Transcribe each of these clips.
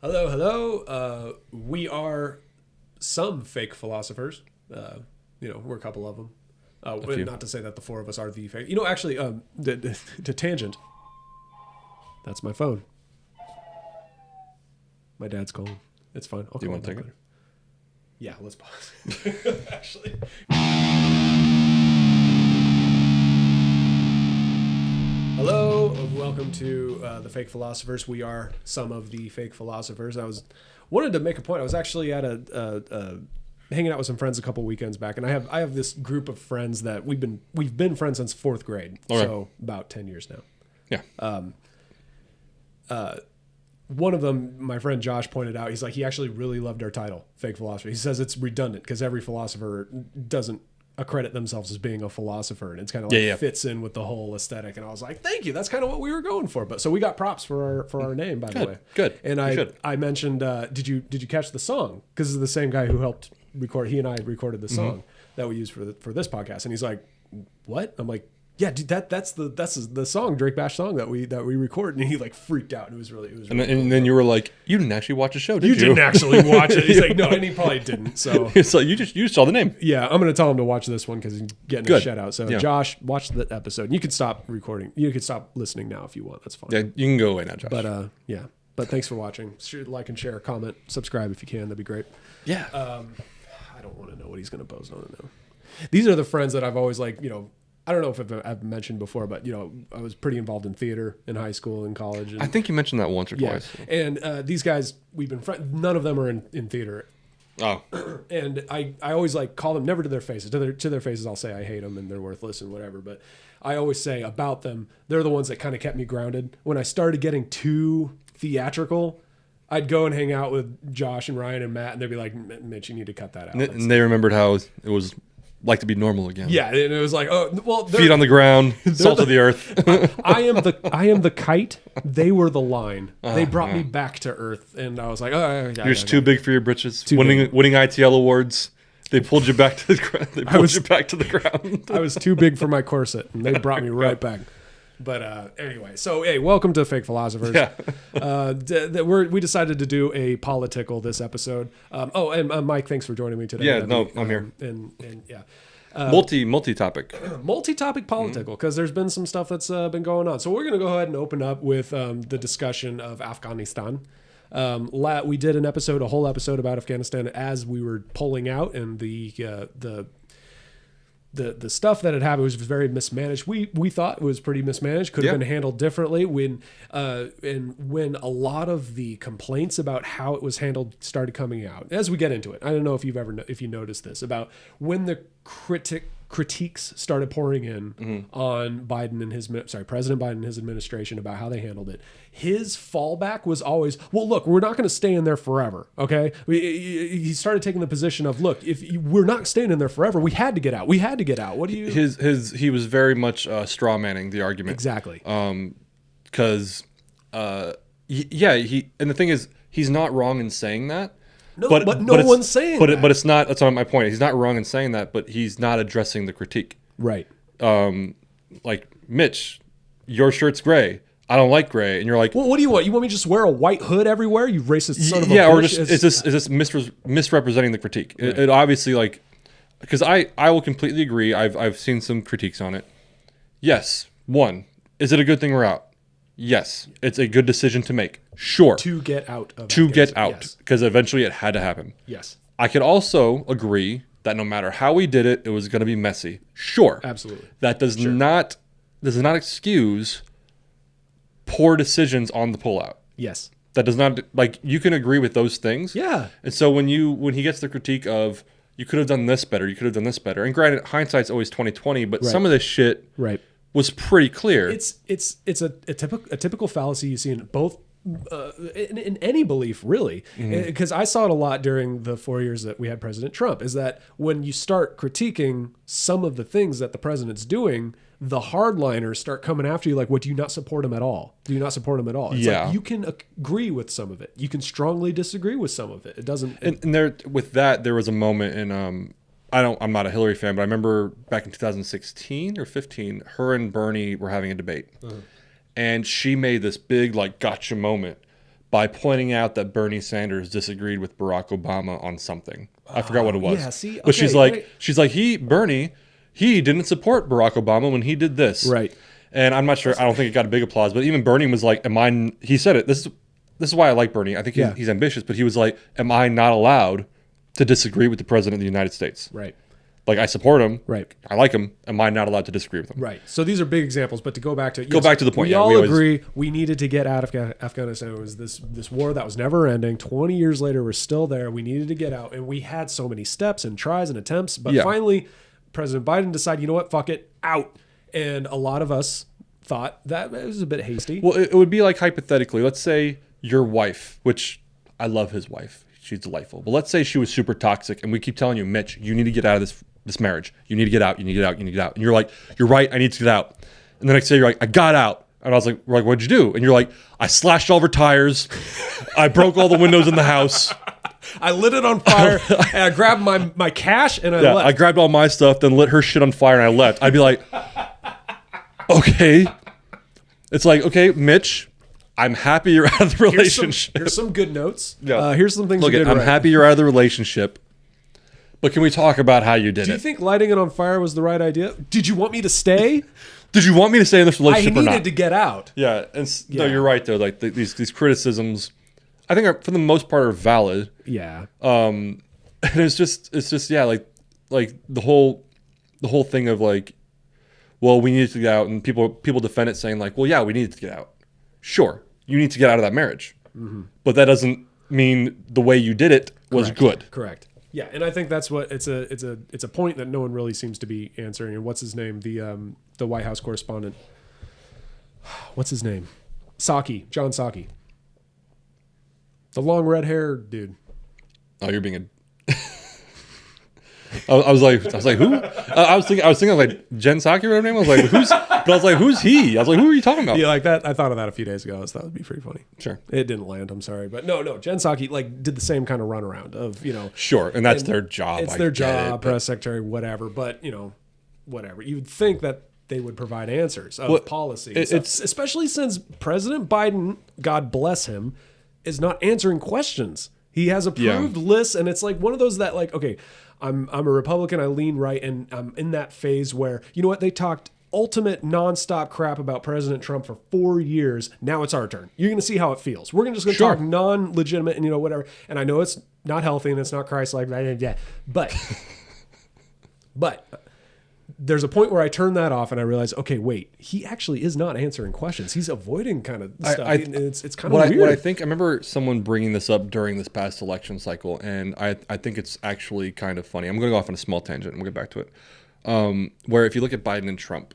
Hello, hello. We are some fake philosophers. We're a couple of them. Not to say that the four of us are the fake. Actually, the tangent. That's my phone. My dad's calling. It's fine. Do you want to take it? Yeah, let's pause. Actually. Hello, welcome to the Fake Philosophers. We are some of the fake philosophers. Wanted to make a point. I was actually at hanging out with some friends a couple weekends back, and I have this group of friends that we've been friends since fourth grade, so about 10 years now. Yeah. One of them, my friend Josh, pointed out, he's like, he actually really loved our title, Fake Philosophy. He says it's redundant because every philosopher doesn't accredit themselves as being a philosopher, and it's kind of like fits in with the whole aesthetic. And I was like, thank you, that's kind of what we were going for. But so we got props for our name, by the way. Good. And I mentioned, did you catch the song? Because it's the same guy who helped record. He and I recorded the song that we used for this podcast. And he's like, what? I'm like, yeah, dude, that's the song, Drake Bash song that we recorded. And he like freaked out. And it was really and cool. then you were like, you didn't actually watch the show, did you? You didn't actually watch it. He's like, no, and he probably didn't. So it's like you saw the name. Yeah, I'm gonna tell him to watch this one because he's getting a shout out. So Josh, watch the episode. And you can stop recording. You can stop listening now if you want. That's fine. Yeah, you can go away now, Josh. But But thanks for watching. Like and share, comment, subscribe if you can. That'd be great. Yeah. I don't want to know what he's gonna post on it now. These are the friends that I've always I don't know if I've mentioned before, but I was pretty involved in theater in high school and college. And, I think you mentioned that once or twice. And these guys, we've been friends. None of them are in theater. Oh. And I always call them, never to their faces. To their faces, I'll say I hate them and they're worthless and whatever. But I always say about them, they're the ones that kind of kept me grounded. When I started getting too theatrical, I'd go and hang out with Josh and Ryan and Matt, and they'd be like, Mitch, you need to cut that out. And they remembered how it was like to be normal again. Yeah, and it was like, oh, well, feet on the ground, salt of the earth. I am the kite. They were the line. They brought me back to earth, and I was like, oh, you're just too big for your britches. Winning ITL awards, they pulled you back to the ground. Back to the ground. I was too big for my corset, and they brought me right back. But anyway, so hey, welcome to Fake Philosophers. Yeah. We decided to do a Poli-Tickle this episode. And Mike, thanks for joining me today. Yeah, I'm here. And yeah. Multi-topic. Multi-topic Poli-Tickle, because there's been some stuff that's been going on. So we're going to go ahead and open up with the discussion of Afghanistan. We did a whole episode about Afghanistan as we were pulling out, and the stuff that had happened was very mismanaged. We thought it was pretty mismanaged. Could have been handled differently. When a lot of the complaints about how it was handled started coming out, as we get into it, I don't know if you noticed this, about when the critiques started pouring in on President Biden and his administration about how they handled it. His fallback was always, well, look, we're not going to stay in there forever. Okay. He started taking the position of, look, we're not staying in there forever, we had to get out. What do you, he was very much straw manning the argument. Exactly. Because and the thing is, he's not wrong in saying that. No, but no one's saying that. But it's not. That's not my point. He's not wrong in saying that, but he's not addressing the critique. Right. Like, Mitch, your shirt's gray. I don't like gray, and you're like, well, what do you want? You want me to just wear a white hood everywhere? You racist son of a bitch. Yeah, or just is this misrepresenting the critique? Right. It obviously, because I will completely agree. I've seen some critiques on it. Yes. One, is it a good thing we're out? Yes, it's a good decision to make. Sure. To get out. Because eventually it had to happen. Yes. I could also agree that no matter how we did it, it was going to be messy. Sure. Absolutely. That does not excuse poor decisions on the pullout. Yes. That does not, you can agree with those things. Yeah. And so when he gets the critique of, you could have done this better, and granted, hindsight's always 20/20, but some of this shit was pretty clear. It's a typical fallacy you see in both in any belief, really, because I saw it a lot during the 4 years that we had President Trump, is that when you start critiquing some of the things that the president's doing, the hardliners start coming after you like, what, do you not support him at all? It's like, you can agree with some of it. You can strongly disagree with some of it. It doesn't... And there was a moment in... I'm not a Hillary fan, but I remember back in 2016 or 15, her and Bernie were having a debate. And she made this big, gotcha moment by pointing out that Bernie Sanders disagreed with Barack Obama on something. I forgot what it was. Yeah, see? But Okay, she's like, Bernie, he didn't support Barack Obama when he did this. Right. And I'm not sure. I don't think it got a big applause. But even Bernie was like, he said it. This is why I like Bernie. I think he's ambitious. But he was like, am I not allowed to disagree with the president of the United States? Right. Like, I support him. Right. I like him. Am I not allowed to disagree with him? Right. So these are big examples, but to go back to the point. We all agree we needed to get out of Afghanistan. It was this war that was never ending. 20 years later, we're still there. We needed to get out, and we had so many steps and tries and attempts. But finally, President Biden decided, you know what, fuck it, out. And a lot of us thought that it was a bit hasty. Well, it would be like, hypothetically, let's say your wife, which I love his wife. She's delightful. But let's say she was super toxic, and we keep telling you, Mitch, you need to get out of this marriage. You need to get out. You need to get out. You need to get out. And you're like, you're right. I need to get out. And the next day you're like, I got out. And I was like, we're like, what'd you do? And you're like, I slashed all of her tires. I broke all the windows in the house. I lit it on fire. And I grabbed my cash and I left. I grabbed all my stuff, then lit her shit on fire and I left. I'd be like, okay. It's like, okay, Mitch, I'm happy you're out of the relationship. Here's some good notes. Yeah. Here's some things Look, you did I'm right. happy you're out of the relationship. But can we talk about how you did it? Do you think lighting it on fire was the right idea? Did you want me to stay? Did you want me to stay in this relationship or not? I needed to get out. Yeah, no, you're right though. Like these criticisms, I think are, for the most part, are valid. Yeah. And it's just yeah, like the whole thing of like, well, we needed to get out, and people defend it saying like, well, yeah, we needed to get out. Sure, you need to get out of that marriage, but that doesn't mean the way you did it was good. Correct. Yeah, and I think that's what it's a point that no one really seems to be answering. And what's his name? The White House correspondent. What's his name? Psaki, John Psaki. The long red hair dude. Oh, you're being a. I was like, who? I was thinking of like Jen Psaki, or whatever her name. I was like, who's? But I was like, who's he? I was like, who are you talking about? Yeah, like that. I thought of that a few days ago. I thought that would be pretty funny. Sure. It didn't land. I'm sorry, but no. Jen Psaki like did the same kind of runaround of Sure, and that's their job. It's their job, press secretary, whatever. But whatever. You'd think that they would provide answers of policy, especially since President Biden, God bless him, is not answering questions. He has approved lists, and it's like one of those that like, okay, I'm a Republican, I lean right, and I'm in that phase where, you know what, they talked ultimate nonstop crap about President Trump for 4 years. Now it's our turn. You're going to see how it feels. We're just going to talk non-legitimate and whatever. And I know it's not healthy and it's not Christ-like, but there's a point where I turn that off and I realize, okay, wait, he actually is not answering questions. He's avoiding kind of stuff. It's kind of weird. What I think, I remember someone bringing this up during this past election cycle, and I think it's actually kind of funny. I'm going to go off on a small tangent and we'll get back to it. Where if you look at Biden and Trump,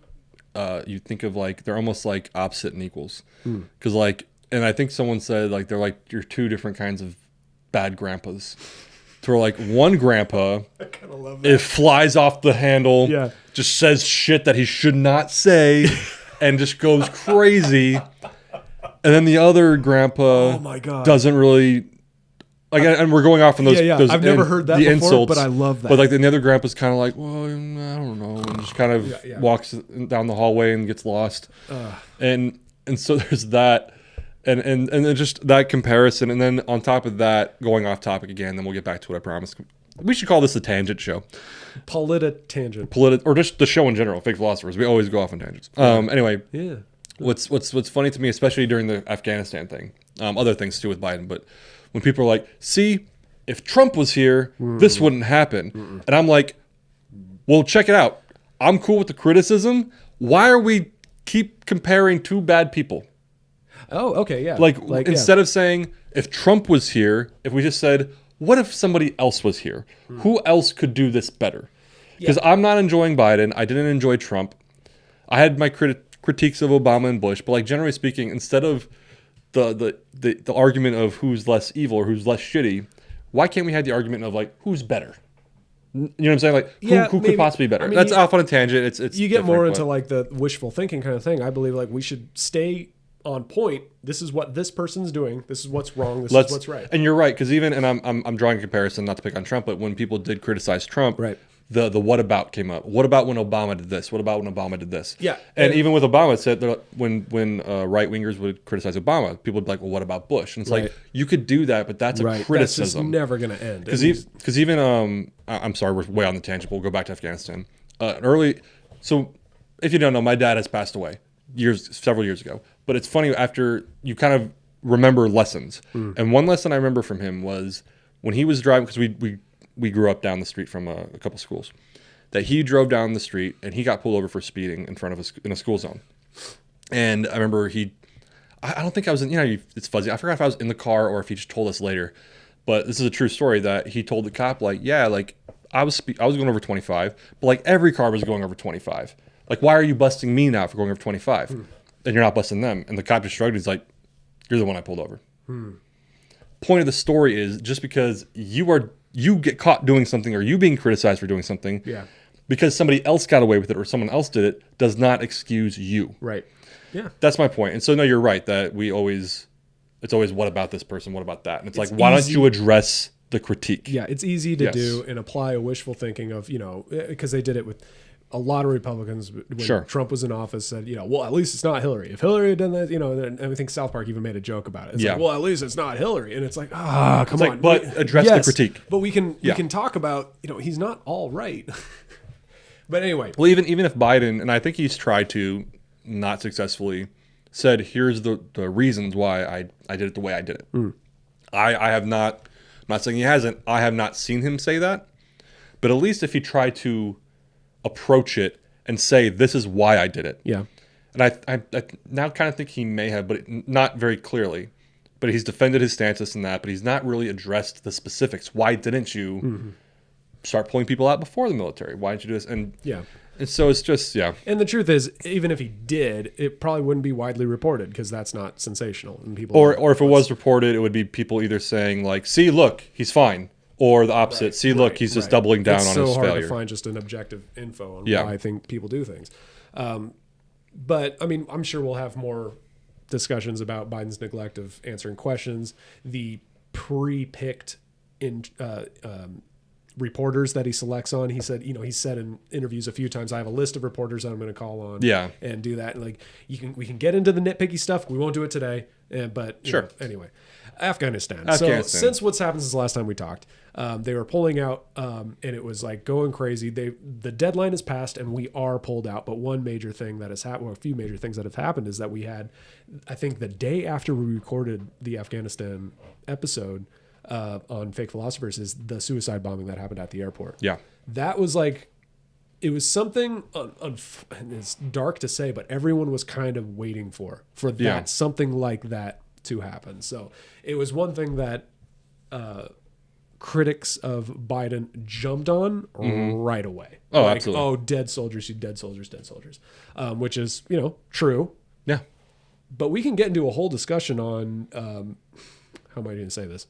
you think of like, they're almost like opposite and equals. Because and I think someone said like, they're like, you're two different kinds of bad grandpas. To like one grandpa, I kind of love that. It flies off the handle, just says shit that he should not say, and just goes crazy. And then the other grandpa, oh my God, doesn't really like. And we're going off on those. Those I've never heard that before, insults, but I love that. But like the other grandpa's kind of like, well, I don't know, and just kind of walks down the hallway and gets lost. And so there's that. And then just that comparison, and then on top of that, going off topic again, then we'll get back to what I promised. We should call this a tangent show. Tangent. Or just the show in general, Fake Philosophers. We always go off on tangents. Anyway, what's funny to me, especially during the Afghanistan thing, other things too with Biden, but when people are like, see, if Trump was here, this wouldn't happen. And I'm like, well, check it out. I'm cool with the criticism. Why are we keep comparing two bad people? Oh, okay, yeah. Like instead of saying, if Trump was here, if we just said, what if somebody else was here? Who else could do this better? Because I'm not enjoying Biden. I didn't enjoy Trump. I had my critiques of Obama and Bush, but like generally speaking, instead of the argument of who's less evil or who's less shitty, why can't we have the argument of like, who's better? You know what I'm saying? Like, who could possibly be better? I mean, that's off on a tangent. It's you get more into like the wishful thinking kind of thing. I believe like we should stay on point. This is what this person's doing. This is what's wrong. This is what's right. And you're right, because even, and I'm drawing a comparison, not to pick on Trump, but when people did criticize Trump, the what about came up. What about when Obama did this? What about when Obama did this? Yeah. And even with Obama, it said that when right wingers would criticize Obama, people would be like, well, what about Bush? And it's like, you could do that, but that's a criticism. That's just never going to end. Because even I'm sorry, we're way on the tangent. We'll go back to Afghanistan. So if you don't know, my dad has passed away several years ago. But it's funny, after you kind of remember lessons. And one lesson I remember from him was when he was driving, because we grew up down the street from a couple schools, that he drove down the street and he got pulled over for speeding in front of in a school zone. And I remember I don't think I was in, it's fuzzy. I forgot if I was in the car or if he just told us later. But this is a true story that he told the cop, like, yeah, like I was going over 25, but like every car was going over 25. Like, why are you busting me now for going over 25? And you're not busting them. And the cop just shrugged. He's like, you're the one I pulled over. Point of the story is, just because you get caught doing something or you being criticized for doing something, because somebody else got away with it or someone else did it, does not excuse you. Right. Yeah. That's my point. And so, no, you're right that it's always, what about this person? What about that? And it's like, why don't you address the critique? Yeah. It's easy to do and apply a wishful thinking of, because they did it with a lot of Republicans when Trump was in office, said, well, at least it's not Hillary. If Hillary had done that, and I think South Park even made a joke about it. It's like, well, at least it's not Hillary. And it's like, come on. But address the critique. But we can talk about, he's not all right. But anyway. Well, even if Biden, and I think he's tried to, not successfully, said, here's the reasons why I did it the way I did it. I have not, I'm not saying he hasn't, I have not seen him say that. But at least if he tried to approach it and say, this is why I did it. Yeah. And I now kind of think he may have, but not very clearly. But he's defended his stance, this and that, but he's not really addressed the specifics. Why didn't you start pulling people out before the military? Why didn't you do this? And so it's just, And the truth is, even if he did, it probably wouldn't be widely reported because that's not sensational. And people or if it was reported, it would be people either saying like, see, look, he's fine. Or the opposite. Look, he's just doubling down on his failure. It's so hard to find just an objective info on why I think people do things. But, I mean, I'm sure we'll have more discussions about Biden's neglect of answering questions, the pre-picked reporters that he selects on. He said, he's said in interviews a few times, I have a list of reporters that I'm going to call on and do that. And like, we can get into the nitpicky stuff. We won't do it today. But anyway, Afghanistan. So since what's happened since the last time we talked, they were pulling out, and it was like going crazy. The deadline has passed, and we are pulled out. But one major thing that has happened, a few major things that have happened, is that we had, I think, the day after we recorded the Afghanistan episode on Fake Philosophers, is the suicide bombing that happened at the airport. Yeah, that was like, it was something. And it's dark to say, but everyone was kind of waiting for that something like that to happen. So it was one thing that critics of Biden jumped on right away. Oh, like, absolutely. Oh, dead soldiers, dead soldiers, which is, true. Yeah. But we can get into a whole discussion on, how am I going to say this?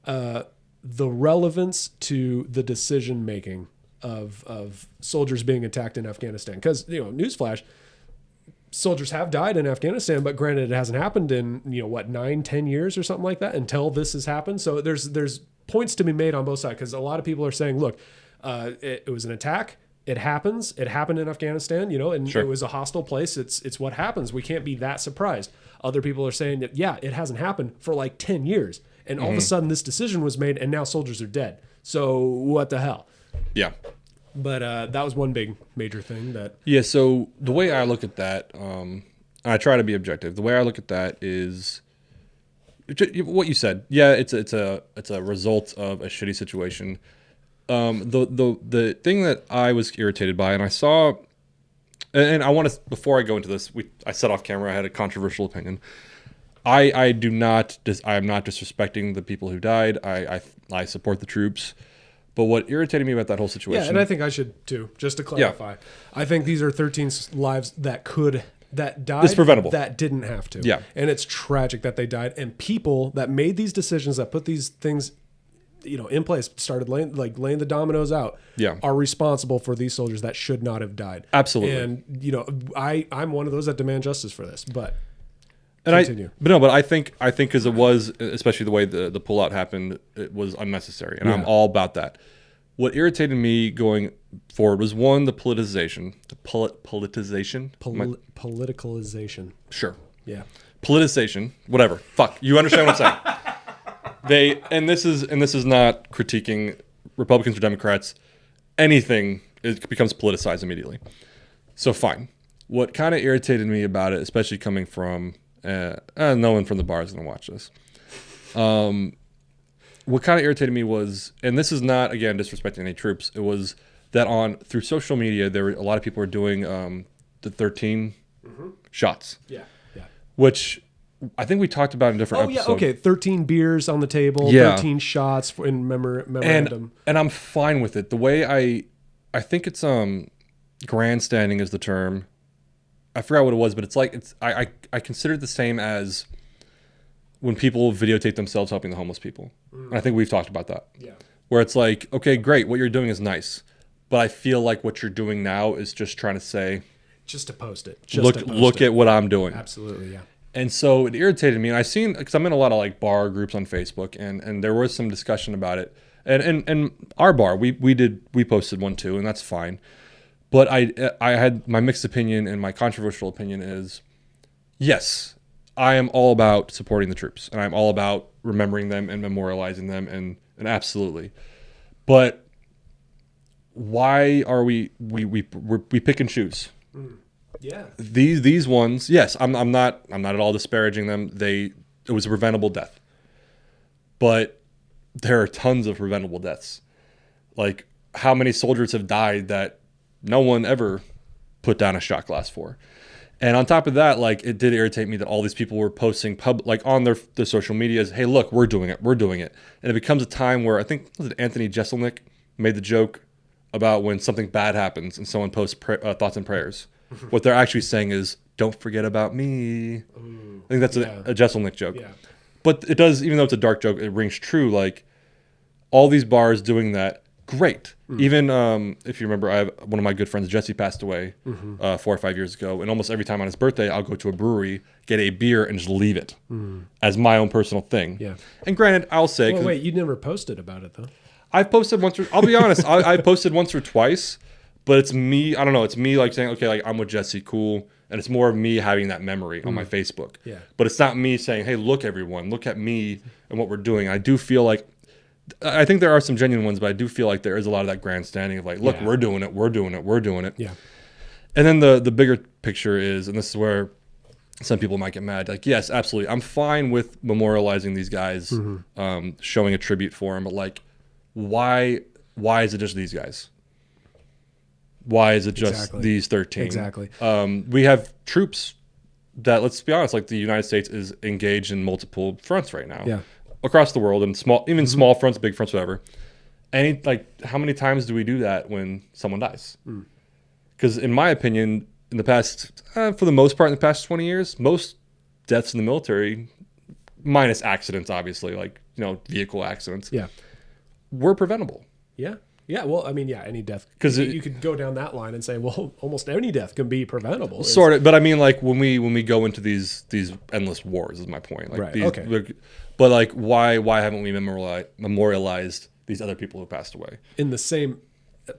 The relevance to the decision-making of soldiers being attacked in Afghanistan. Because, newsflash, soldiers have died in Afghanistan, but granted, it hasn't happened in 9-10 years or something like that until this has happened. So there's points to be made on both sides, because a lot of people are saying, look, it was an attack. It happens. It happened in Afghanistan, and it was a hostile place. It's what happens. We can't be that surprised. Other people are saying that, it hasn't happened for like 10 years. And all of a sudden this decision was made and now soldiers are dead. So what the hell? Yeah. But that was one big major thing that. Yeah. So the way I look at that, I try to be objective. The way I look at that is what you said. Yeah, it's a result of a shitty situation. The thing that I was irritated by, and I saw, and I want to, before I go into this, I said off camera I had a controversial opinion. I am not disrespecting the people who died. I support the troops. But what irritated me about that whole situation... Yeah, and I think I should too, just to clarify. Yeah. I think these are 13 lives that died. It's preventable. That didn't have to. Yeah. And it's tragic that they died. And people that made these decisions, that put these things in place, started laying the dominoes out, are responsible for these soldiers that should not have died. Absolutely. And, I'm one of those that demand justice for this, but... And I think because it was, especially the way the pullout happened, it was unnecessary, and I'm all about that. What irritated me going forward was one, the politicization. Politicalization. Sure. Yeah. Politicization. Whatever. Fuck. You understand what I'm saying? This is not critiquing Republicans or Democrats. Anything becomes politicized immediately. So fine. What kind of irritated me about it, especially coming from no one from the bar is going to watch this. What kind of irritated me was, and this is not, again, disrespecting any troops, it was that through social media, there were a lot of people were doing the 13 shots. Yeah, yeah. Which I think we talked about in different episodes. Oh, yeah, okay. 13 beers on the table, 13 shots in memorandum. And I'm fine with it. The way I think it's grandstanding is the term. I forgot what it was, but it's like I consider it the same as when people videotape themselves helping the homeless people. And I think we've talked about that. Yeah. Where it's like, okay, great, what you're doing is nice, but I feel like what you're doing now is just trying to say, just to post it. Look at what I'm doing. Absolutely, yeah. And so it irritated me. And I seen, because I'm in a lot of like bar groups on Facebook, and there was some discussion about it. And our bar, we posted one too, and that's fine. But I had my mixed opinion, and my controversial opinion is, yes, I am all about supporting the troops, and I'm all about remembering them and memorializing them, and absolutely. But why are we pick and choose? Yeah. These ones, yes, I'm not at all disparaging them. It was a preventable death. But there are tons of preventable deaths. Like, how many soldiers have died that no one ever put down a shot glass for? And on top of that, like, it did irritate me that all these people were posting like on their social medias, hey, look, we're doing it. And it becomes a time where I think was it Anthony Jeselnik made the joke about when something bad happens and someone posts thoughts and prayers. What they're actually saying is, don't forget about me. I think that's a Jeselnik joke. Yeah. But it does, even though it's a dark joke, it rings true. Like, all these bars doing that, great. Even if you remember, I have one of my good friends, Jesse, passed away 4 or 5 years ago. And almost every time on his birthday, I'll go to a brewery, get a beer, and just leave it as my own personal thing. Yeah. And granted, I'll say... Well, wait, you never posted about it, though. I've posted once, I'll be honest, I posted once or twice, but it's me, I don't know, it's me like saying, okay, like I'm with Jesse, cool. And it's more of me having that memory on my Facebook. Yeah. But it's not me saying, hey, look, everyone, look at me and what we're doing. I do feel like, I think there are some genuine ones, but I do feel like there is a lot of that grandstanding of like, look, we're doing it. Yeah. And then the bigger picture is, and this is where some people might get mad, like, yes, absolutely. I'm fine with memorializing these guys, showing a tribute for them, but like, why is it just these guys? Why is it just these 13? Exactly. We have troops that, let's be honest, like the United States is engaged in multiple fronts right now. Yeah. Across the world, and small fronts, big fronts, whatever. And like, how many times do we do that when someone dies? Because in my opinion, in the past, for the most part, in the past 20 years, most deaths in the military, minus accidents, obviously, like, vehicle accidents, were preventable. Yeah. Yeah, well, I mean, any death. Because you could go down that line and say, well, almost any death can be preventable. Sort of, but I mean, like, when we go into these endless wars, is my point. Like, okay. But like, why haven't we memorialized these other people who passed away? In the same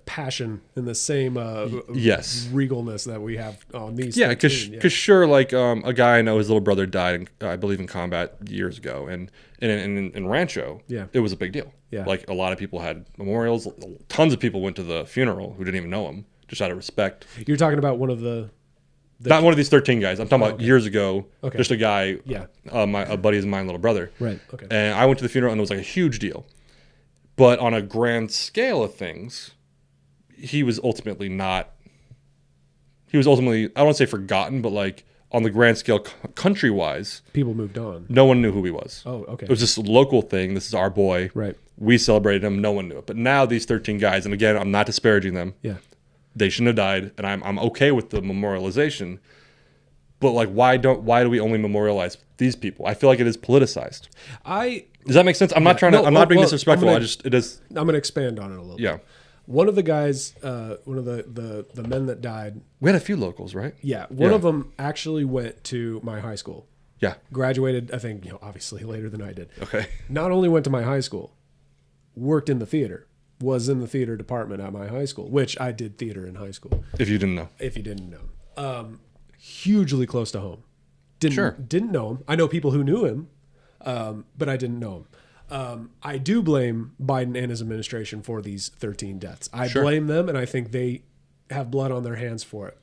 passion, in the same regalness that we have on these. Yeah, because sure, like a guy I know, his little brother died, I believe, in combat years ago, and in Rancho, it was a big deal. Yeah. Like, a lot of people had memorials. Tons of people went to the funeral who didn't even know him, just out of respect. You're talking about one of the not one of these 13 guys. I'm talking about years ago. Okay. Just a guy. Yeah. A buddy of mine, little brother. Right. Okay. And I went to the funeral, and it was like a huge deal. But on a grand scale of things, he was ultimately, I don't want to say forgotten, but like, on the grand scale, country-wise, people moved on. No one knew who he was. Oh, okay. It was just a local thing. This is our boy. Right. We celebrated him. No one knew it. But now these 13 guys, and again, I'm not disparaging them. Yeah. They shouldn't have died, and I'm okay with the memorialization. But like, why do we only memorialize these people? I feel like it is politicized. Does that make sense? I'm not trying to. I'm not being disrespectful. I'm going to expand on it a little bit. Yeah. One of the guys, one of the men that died. We had a few locals, right? Yeah. One of them actually went to my high school. Yeah. Graduated, I think, obviously later than I did. Okay. Not only went to my high school, worked in the theater. was in the theater department at my high school, which I did theater in high school. If you didn't know. If you didn't know. Hugely close to home. Didn't know him. I know people who knew him, but I didn't know him. I do blame Biden and his administration for these 13 deaths. I blame them, and I think they have blood on their hands for it.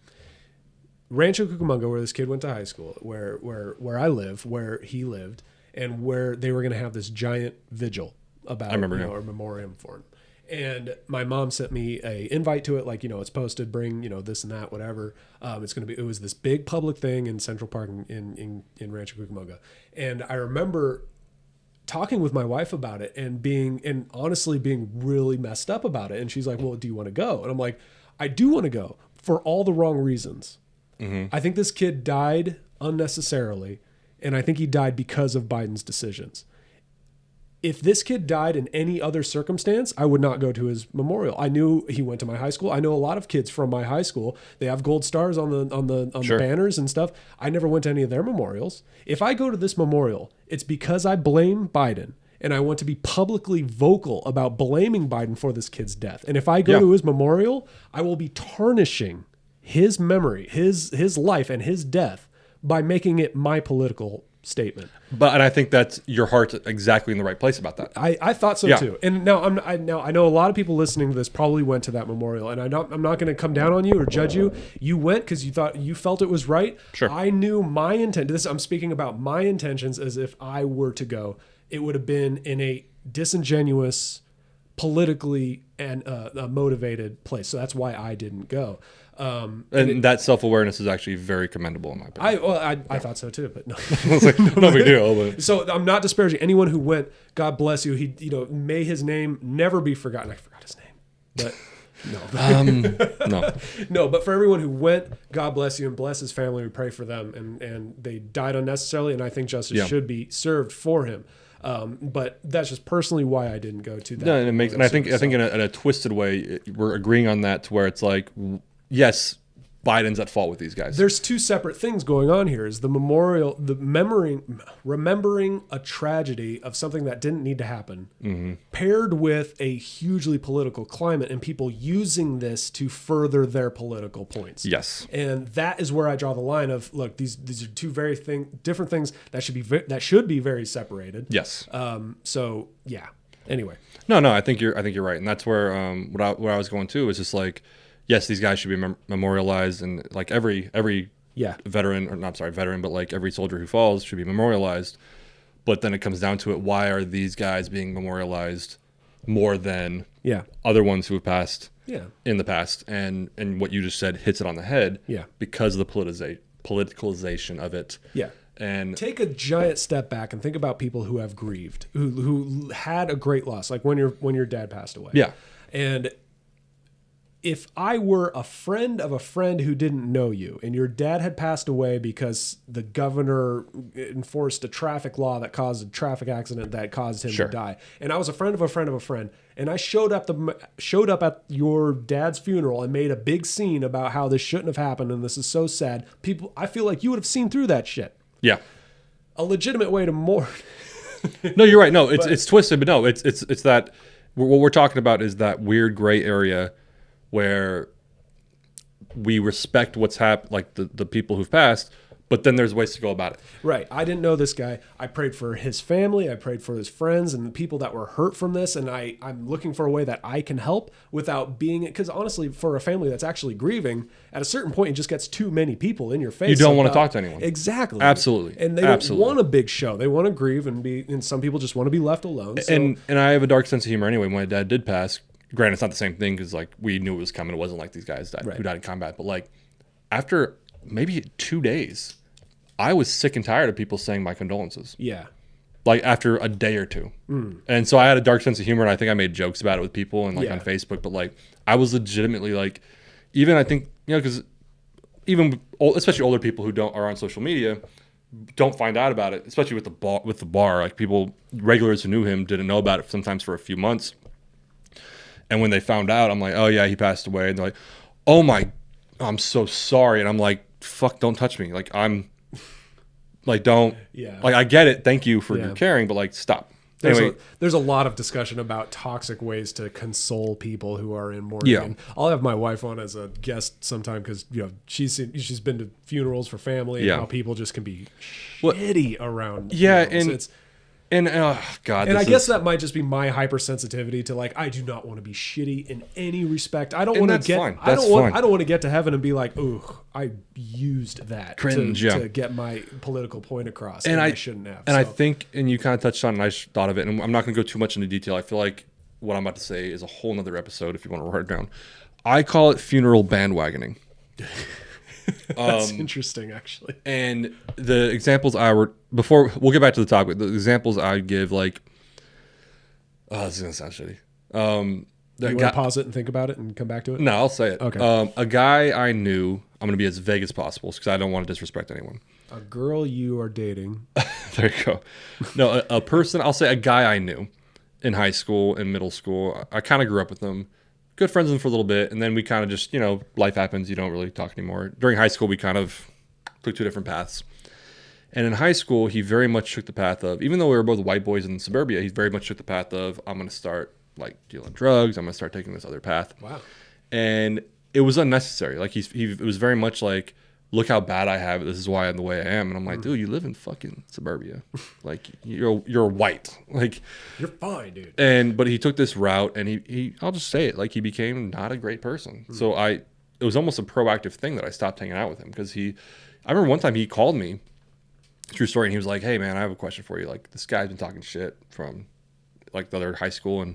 Rancho Cucamonga, where this kid went to high school, where I live, where he lived, and where they were going to have this giant vigil about a memoriam for him. And my mom sent me a invite to it, like, it's posted, bring, this and that, whatever. It was this big public thing in Central Park in Rancho Cucamonga. And I remember talking with my wife about it and honestly being really messed up about it. And she's like, well, do you want to go? And I'm like, I do want to go for all the wrong reasons. Mm-hmm. I think this kid died unnecessarily. And I think he died because of Biden's decisions. If this kid died in any other circumstance, I would not go to his memorial. I knew he went to my high school. I know a lot of kids from my high school. They have gold stars on the banners and stuff. I never went to any of their memorials. If I go to this memorial, it's because I blame Biden, and I want to be publicly vocal about blaming Biden for this kid's death. And if I go to his memorial, I will be tarnishing his memory, his life, and his death by making it my political statement. And I think that's your heart's exactly in the right place about that. I thought so too. And now I know a lot of people listening to this probably went to that memorial, and I'm not going to come down on you or judge you. You went because you felt it was right. Sure. I knew my intent. I'm speaking about my intentions as if I were to go. It would have been in a disingenuous, politically and motivated place. So that's why I didn't go. And that self-awareness is actually very commendable in my opinion. I thought so too, but no. It's like, no big deal. But. So I'm not disparaging anyone who went. God bless you. He, may his name never be forgotten. I forgot his name, but no. No, but for everyone who went, God bless you and bless his family. We pray for them, and they died unnecessarily, and I think justice should be served for him. But that's just personally why I didn't go to that. No, and I think in a twisted way, we're agreeing on that to where it's like, yes, Biden's at fault with these guys. There's two separate things going on here. Is the memorial, remembering a tragedy of something that didn't need to happen, paired with a hugely political climate and people using this to further their political points. Yes. And that is where I draw the line of, look, these are two very different things that should be very separated. Yes. So yeah. Anyway. No, I think you're right, and that's where what I was going to is just like, yes, these guys should be memorialized, and like every veteran, but like every soldier who falls should be memorialized. But then it comes down to it: why are these guys being memorialized more than other ones who have passed in the past? And what you just said hits it on the head. Yeah, because of the politicalization of it. Yeah. And take a giant step back and think about people who have grieved, who had a great loss, like when your dad passed away. Yeah, and if I were a friend of a friend who didn't know you, and your dad had passed away because the governor enforced a traffic law that caused a traffic accident that caused him to die, and I was a friend of a friend of a friend, and I showed up at your dad's funeral and made a big scene about how this shouldn't have happened and this is so sad, I feel like you would have seen through that shit. Yeah, a legitimate way to mourn. No, you're right. No, it's twisted, but no, it's that what we're talking about is that weird gray area where we respect what's happened, like the people who've passed, but then there's ways to go about it. Right. I didn't know this guy. I prayed for his family. I prayed for his friends and the people that were hurt from this. And I'm looking for a way that I can help without being, because honestly, for a family that's actually grieving, at a certain point, it just gets too many people in your face. You don't want to talk to anyone. Exactly. Absolutely. And they don't want a big show. They want to grieve and some people just want to be left alone. So. And I have a dark sense of humor anyway. When my dad did pass, granted, it's not the same thing because like we knew it was coming. It wasn't like these guys who died in combat. But like after maybe 2 days, I was sick and tired of people saying my condolences. Yeah. Like after a day or two. And so I had a dark sense of humor, and I think I made jokes about it with people and like on Facebook. But like I was legitimately like, even I think, because even especially older people who are on social media don't find out about it, especially with the bar. Like people, regulars who knew him didn't know about it sometimes for a few months. And when they found out, I'm like, oh yeah, he passed away. And they're like, oh I'm so sorry. And I'm like, fuck, don't touch me. Like don't, like I get it. Thank you for your caring, but like stop. There's a lot of discussion about toxic ways to console people who are in mourning. Yeah. And I'll have my wife on as a guest sometime because she's been to funerals for family and how people just can be shitty around. Yeah, funerals. God. And I guess that might just be my hypersensitivity to like I do not want to be shitty in any respect. I don't want to get. I don't want to get to heaven and be like, oh, I used that to get my political point across, and I shouldn't have. And I think, and you kind of touched on, and I thought of it, and I'm not going to go too much into detail. I feel like what I'm about to say is a whole nother episode. If you want to write it down, I call it funeral bandwagoning. That's interesting, actually. And the examples before we'll get back to the topic, the examples I give, like, this is gonna sound shitty. You want to pause it and think about it and come back to it? No, I'll say it. Okay. A guy I knew, I'm gonna be as vague as possible because I don't want to disrespect anyone. A girl you are dating. There you go. No, a person. I'll say a guy I knew in high school and middle school. I kind of grew up with him. Good friends with him for a little bit, and then we kind of just, life happens. You don't really talk anymore. During high school, we kind of took two different paths. And in high school, he very much took the path of, even though we were both white boys in suburbia, he very much took the path of, I'm going to start like dealing drugs. I'm going to start taking this other path. Wow. And it was unnecessary. Like it was very much like, look how bad I have it. This is why I'm the way I am. And I'm like, dude, you live in fucking suburbia. Like you're white. Like you're fine, dude. But he took this route, and he I'll just say it, like he became not a great person. So it was almost a proactive thing that I stopped hanging out with him because I remember one time he called me, true story, and he was like, hey man, I have a question for you. Like this guy's been talking shit from like the other high school and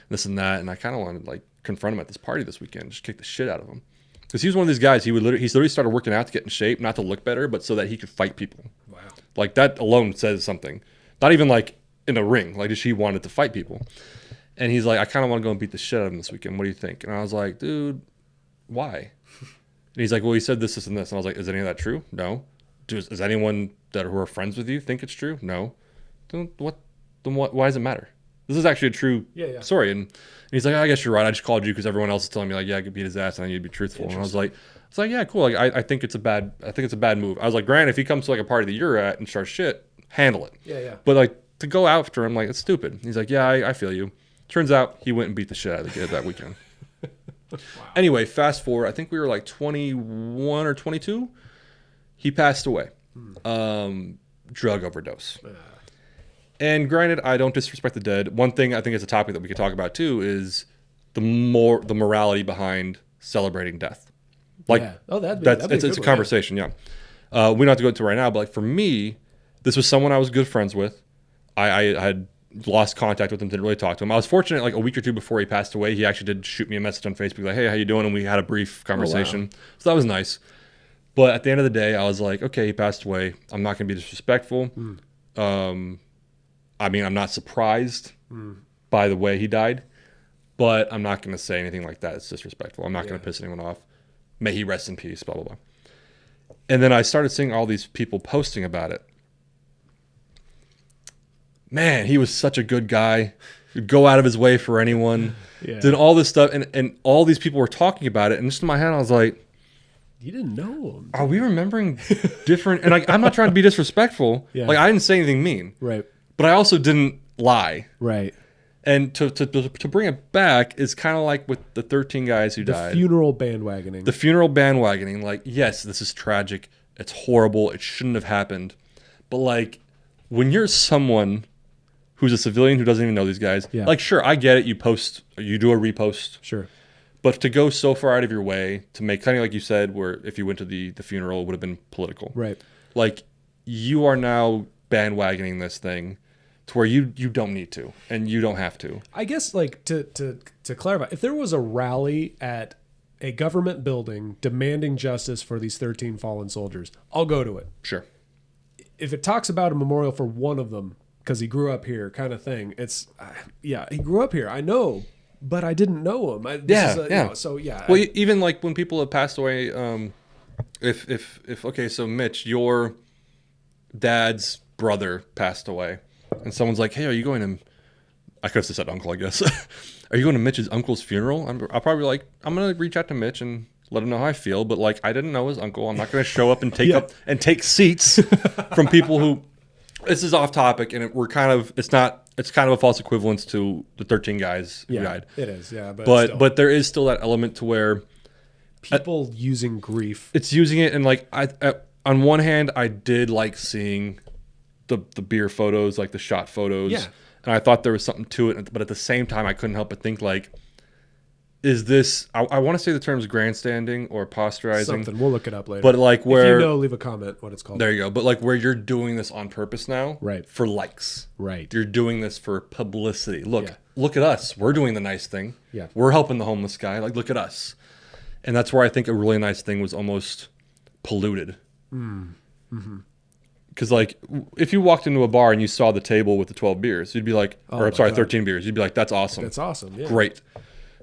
this and that, and I kind of wanted to like confront him at this party this weekend, just kick the shit out of him. Because he was one of these guys, he literally started working out to get in shape, not to look better, but so that he could fight people. Wow. Like that alone says something. Not even like in a ring, like just he wanted to fight people. And he's like, I kind of want to go and beat the shit out of him this weekend. What do you think? And I was like, dude, why? And he's like, well, he said this, and this. And I was like, is any of that true? No. Does anyone who are friends with you think it's true? No. Then why does it matter? This is actually a true story. And he's like, I guess you're right. I just called you because everyone else is telling me like, yeah, I could beat his ass and I need to be truthful. And I was like, yeah, cool. Like, I think it's a bad move. I was like, Grant, if he comes to like a party that you're at and starts shit, handle it. Yeah. But like to go after him, like it's stupid. He's like, yeah, I feel you. Turns out he went and beat the shit out of the kid that weekend. Wow. Anyway, fast forward. I think we were like 21 or 22. He passed away. Drug overdose. And granted, I don't disrespect the dead. One thing I think is a topic that we could talk about too is the morality behind celebrating death. Like, it's a conversation. Yeah, we don't have to go into it right now, but like for me, this was someone I was good friends with. I had lost contact with him, didn't really talk to him. I was fortunate, like a week or two before he passed away, he actually did shoot me a message on Facebook, like, "Hey, how you doing?" And we had a brief conversation. Oh, wow. So that was nice. But at the end of the day, I was like, okay, he passed away. I'm not going to be disrespectful. I mean, I'm not surprised by the way he died, but I'm not going to say anything like that. It's disrespectful. I'm not going to piss anyone off. May he rest in peace, blah, blah, blah. And then I started seeing all these people posting about it. Man, he was such a good guy. He'd go out of his way for anyone. Did all this stuff. And all these people were talking about it. And just in my head, I was like, you didn't know him. Are we remembering different? And I'm not trying to be disrespectful. Yeah. Like, I didn't say anything mean. Right. But I also didn't lie. Right. And to bring it back is kind of like with the 13 guys who died. The funeral bandwagoning. The funeral bandwagoning. Like, yes, this is tragic. It's horrible. It shouldn't have happened. But, like, when you're someone who's a civilian who doesn't even know these guys, like, sure, I get it. You do a repost. Sure. But to go so far out of your way to make, kind of like you said, where if you went to the funeral, it would have been political. Right. Like, you are now bandwagoning this thing to where you don't need to, and you don't have to. I guess, like, to clarify, if there was a rally at a government building demanding justice for these 13 fallen soldiers, I'll go to it. Sure. If it talks about a memorial for one of them because he grew up here kind of thing, it's, he grew up here. I know. But I didn't know him. Well, even like when people have passed away, if so Mitch, your dad's brother passed away, and someone's like, "Hey, are you going to?" I could have said uncle, I guess. Are you going to Mitch's uncle's funeral? I'll probably like, I'm gonna reach out to Mitch and let him know how I feel. But like, I didn't know his uncle. I'm not gonna show up and take seats from people who. This is off topic, and we're kind of. It's not it's kind of a false equivalence to the 13 guys who died. It is, yeah. But there is still that element to where people using grief. It's using it, and like on one hand, I did like seeing the beer photos, like the shot photos, and I thought there was something to it. But at the same time, I couldn't help but think like, is this? I want to say the terms grandstanding or posturizing. Something. We'll look it up later. But like where, if you know, leave a comment what it's called. There you go. But like where you're doing this on purpose now, right? For likes, right? You're doing this for publicity. Look at us. We're doing the nice thing. Yeah. We're helping the homeless guy. Like, look at us. And that's where I think a really nice thing was almost polluted. Because like if you walked into a bar and you saw the table with the 12 beers, you'd be like, 13 beers. You'd be like, that's awesome. That's awesome. Yeah. Great.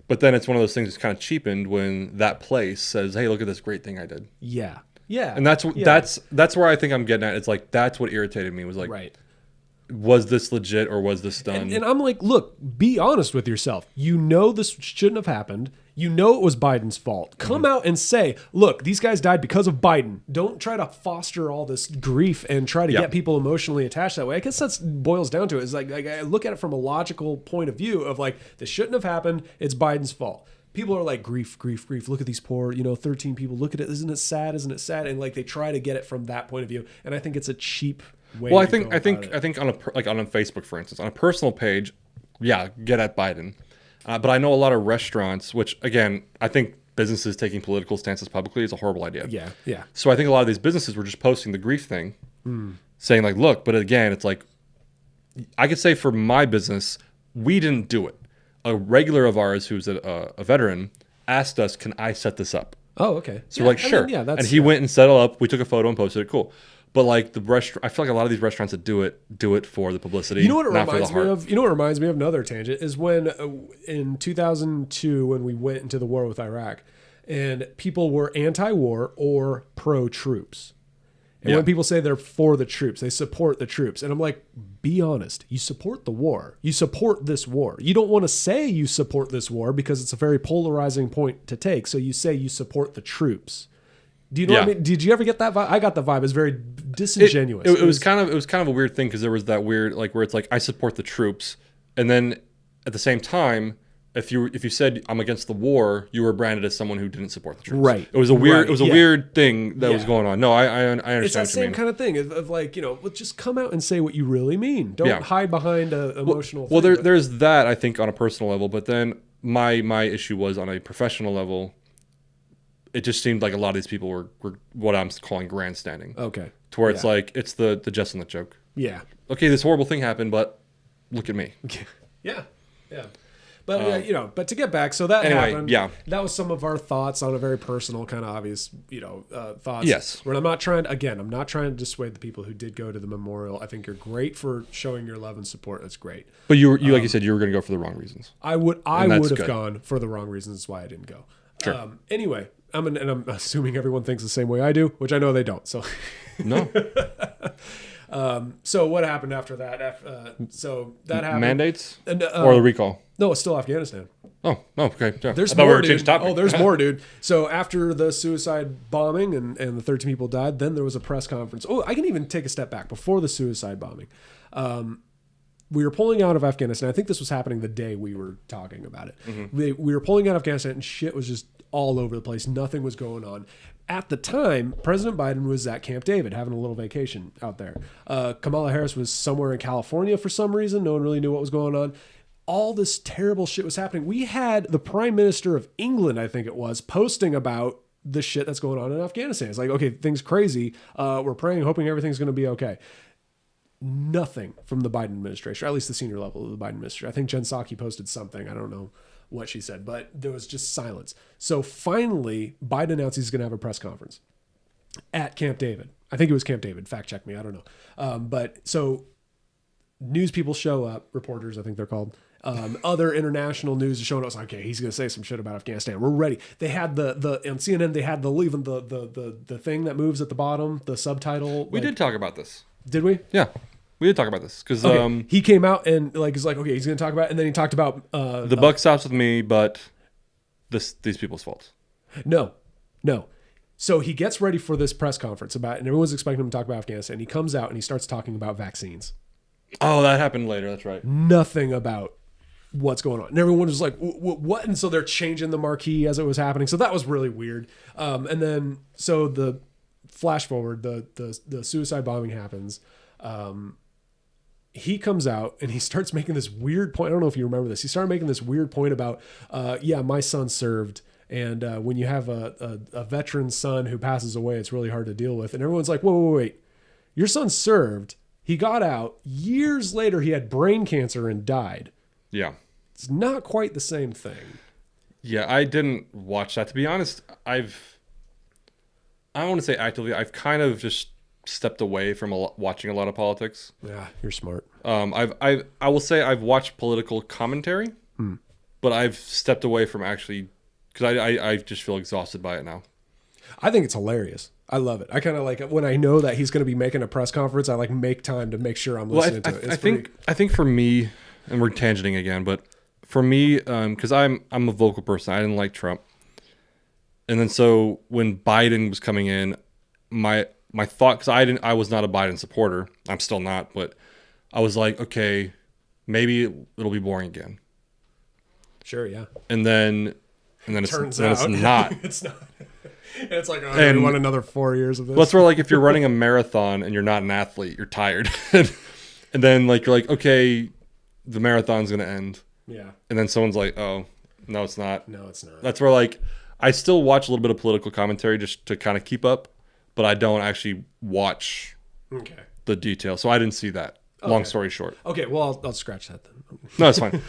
But then it's one of those things that's kind of cheapened when that place says, hey, look at this great thing I did. Yeah. Yeah. And that's where I think I'm getting at. It's like, that's what irritated me, was like, right. Was this legit or was this done? And I'm like, look, be honest with yourself. You know this shouldn't have happened. You know it was Biden's fault. Come out and say, look, these guys died because of Biden. Don't try to foster all this grief and try to get people emotionally attached that way. I guess that boils down to it. It's like I look at it from a logical point of view of like, this shouldn't have happened. It's Biden's fault. People are like, grief, grief, grief. Look at these poor, 13 people. Look at it. Isn't it sad? Isn't it sad? And like they try to get it from that point of view. And I think it's a cheap way. Well, I think on a Facebook, for instance, on a personal page, get at Biden. But I know a lot of restaurants, which again, I think businesses taking political stances publicly is a horrible idea. Yeah, yeah. So I think a lot of these businesses were just posting the grief thing, saying like, look, but again, it's like, I could say for my business, we didn't do it. A regular of ours who's a veteran asked us, can I set this up? Oh, okay. So we're like, sure. And he went and set it up. We took a photo and posted it. Cool. But like the restaurant, I feel like a lot of these restaurants that do it for the publicity. You know what it reminds me of? You know what reminds me of another tangent is when in 2002 when we went into the war with Iraq, and people were anti-war or pro-troops. And when people say they're for the troops, they support the troops. And I'm like, be honest. You support the war. You support this war. You don't want to say you support this war because it's a very polarizing point to take. So you say you support the troops. Do you know what I mean? Did you ever get that vibe? I got the vibe. It's very disingenuous. It was kind of a weird thing because there was that weird like where it's like I support the troops, and then at the same time, if you said I'm against the war, you were branded as someone who didn't support the troops. Right. It was a weird thing that was going on. No, I understand. It's that same kind of thing of like just come out and say what you really mean. Don't hide behind an emotional. Well, there's that I think on a personal level, but then my issue was on a professional level. It just seemed like a lot of these people were what I'm calling grandstanding. Okay. To where it's like, it's the jest and the joke. Yeah. Okay, this horrible thing happened, but look at me. Yeah. Yeah. But, but to get back, so that happened. Yeah. That was some of our thoughts on a very personal, kind of obvious, thoughts. Yes. Where I'm not trying to dissuade the people who did go to the memorial. I think you're great for showing your love and support. That's great. But you like you said, you were going to go for the wrong reasons. I would have gone for the wrong reasons. That's why I didn't go. Sure. Anyway. I'm assuming everyone thinks the same way I do, which I know they don't. So, no. So what happened after that? So that happened. Mandates or the recall? No, it's still Afghanistan. Oh, okay. Yeah. There's more, dude. Oh, there's more, dude. So after the suicide bombing and the 13 people died, then there was a press conference. Oh, I can even take a step back before the suicide bombing. We were pulling out of Afghanistan. I think this was happening the day we were talking about it. Mm-hmm. We were pulling out of Afghanistan and shit was just all over the place. Nothing was going on. At the time, President Biden was at Camp David having a little vacation out there. Kamala Harris was somewhere in California for some reason. No one really knew what was going on. All this terrible shit was happening. We had the Prime Minister of England, I think it was, posting about the shit that's going on in Afghanistan. It's like, okay, things crazy. We're praying, hoping everything's going to be okay. Nothing from the Biden administration, or at least the senior level of the Biden administration. I think Jen Psaki posted something. I don't know what she said, but there was just silence. So finally, Biden announced he's going to have a press conference at Camp David. I think it was Camp David. Fact check me. I don't know. But so news people show up, reporters, I think they're called. Other international news is showing us, okay, he's going to say some shit about Afghanistan. We're ready. They had the on CNN, they had the thing that moves at the bottom, the subtitle. We did talk about this. Did we? Yeah. We did talk about this because he came out and he's like, okay, he's going to talk about it. And then he talked about the buck stops with me, but these people's fault. No. So he gets ready for this press conference and everyone's expecting him to talk about Afghanistan. He comes out and he starts talking about vaccines. Oh, that happened later. That's right. Nothing about what's going on. And everyone was like, what? And so they're changing the marquee as it was happening. So that was really weird. And then, so the flash forward, the suicide bombing happens. He comes out and he starts making this weird point. I don't know if you remember this. He started making this weird point about, yeah, my son served. And when you have a veteran son who passes away, it's really hard to deal with. And everyone's like, wait. Your son served. He got out. Years later, he had brain cancer and died. Yeah. It's not quite the same thing. Yeah, I didn't watch that. To be honest, I don't want to say actively. I've kind of just stepped away from watching a lot of politics. Yeah, you're smart. I will say I've watched political commentary, but I've stepped away from actually because I just feel exhausted by it now. I think it's hilarious. I love it. I kind of like it when I know that he's going to be making a press conference. I like make time to make sure I'm listening to it. I think for me, and we're tangenting again, but for me, because I'm a vocal person, I didn't like Trump, and then so when Biden was coming in, my thought, because I was not a Biden supporter, I'm still not, but I was like, okay, maybe it'll be boring again. Sure, yeah. And then it's not. It's not. It's like, oh, we want another 4 years of this. Well, that's where, like, if you're running a marathon and you're not an athlete, you're tired. And then, like, you're like, okay, the marathon's going to end. Yeah. And then someone's like, oh, no, it's not. No, it's not. That's where, like, I still watch a little bit of political commentary just to kind of keep up, but I don't actually watch the details. So I didn't see that. Okay. Long story short. Okay, well, I'll scratch that then. No, it's fine.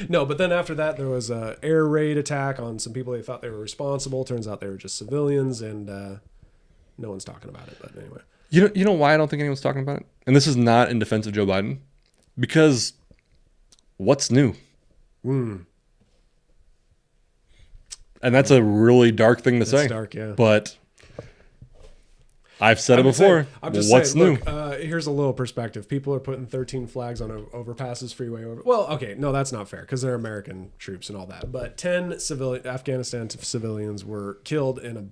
No, but then after that, there was an air raid attack on some people they thought they were responsible. Turns out they were just civilians, and no one's talking about it. But anyway. You know why I don't think anyone's talking about it? And this is not in defense of Joe Biden. Because what's new? And that's a really dark thing to say. It's dark, yeah. But I've said it before. What's new? Look, here's a little perspective. People are putting 13 flags on overpasses, freeway over. Well, okay, no, that's not fair because they're American troops and all that. But 10 Afghanistan civilians were killed in an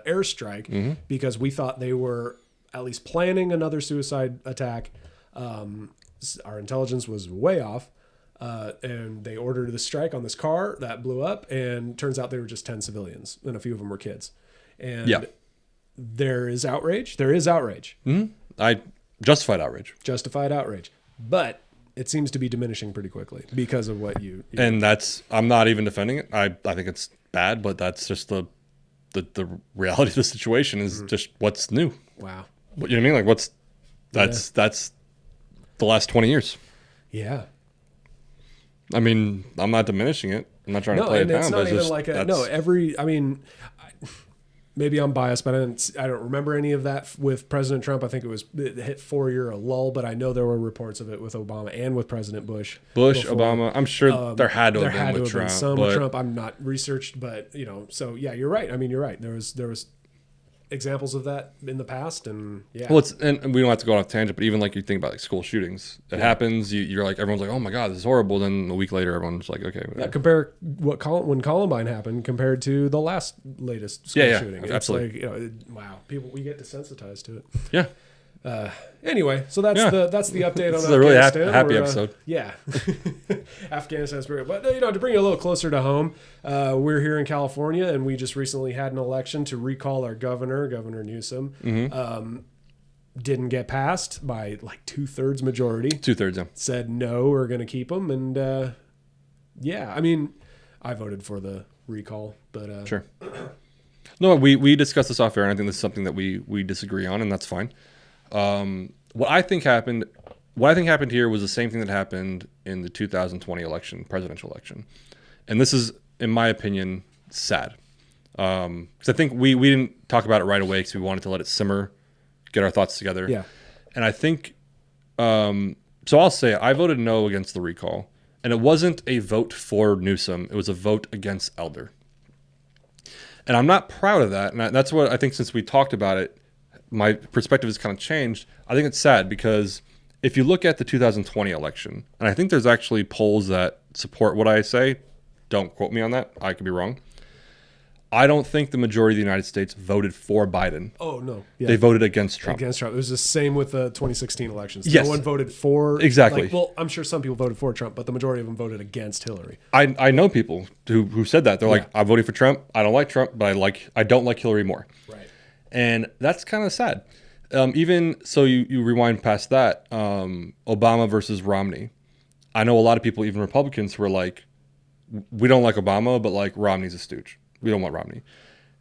airstrike because we thought they were at least planning another suicide attack. Our intelligence was way off, and they ordered the strike on this car that blew up. And turns out they were just 10 civilians, and a few of them were kids. And yeah. There is outrage. Justified outrage. Justified outrage. But it seems to be diminishing pretty quickly because of what you and that's, I'm not even defending it. I think it's bad, but that's just the reality of the situation is just what's new. Wow. You know what I mean? Like that's the last 20 years. Yeah. I mean, I'm not diminishing it. I'm not trying to play it down. It's not even like maybe I'm biased, but I don't remember any of that with President Trump. I think it hit 4-year lull, but I know there were reports of it with Obama and with President Bush. Obama. I'm sure there had to have been with Trump. Some with Trump. I'm not researched, but so yeah, you're right. I mean, you're right. There was examples of that in the past, and yeah. Well, and we don't have to go on a tangent, but even like you think about like school shootings, it happens. You're like, everyone's like, oh my god, this is horrible. Then a week later, everyone's like, okay. Yeah, compare when Columbine happened compared to the latest school shooting. It's absolutely. Like, wow, we get desensitized to it. Yeah. Anyway, so that's the update on Afghanistan. It's a really happy episode. Yeah. Afghanistan's pretty good. But to bring it a little closer to home, we're here in California, and we just recently had an election to recall our Governor Newsom. Didn't get passed by like 2/3 majority. 2/3, yeah. Said no, we're going to keep him, and yeah, I mean, I voted for the recall, but sure. No, we discussed this off air, and I think this is something that we disagree on, and that's fine. What I think happened here was the same thing that happened in the 2020 presidential election. And this is, in my opinion, sad. Because I think we didn't talk about it right away because we wanted to let it simmer, get our thoughts together. Yeah. And I think, so I'll say I voted no against the recall. And it wasn't a vote for Newsom. It was a vote against Elder. And I'm not proud of that. And that's what I think since we talked about it, my perspective has kind of changed. I think it's sad because if you look at the 2020 election, and I think there's actually polls that support what I say, don't quote me on that, I could be wrong. I don't think the majority of the United States voted for Biden. Oh, no. Yeah. They voted against Trump. Against Trump. It was the same with the 2016 elections. Yes. No one voted for... Exactly. Well, I'm sure some people voted for Trump, but the majority of them voted against Hillary. I know people who said that. They're like, I'm voting for Trump. I don't like Trump, but I don't like Hillary more. Right. And that's kind of sad. Even so, you rewind past that, Obama versus Romney. I know a lot of people, even Republicans, who are like, we don't like Obama, but like Romney's a stooge. We don't want Romney.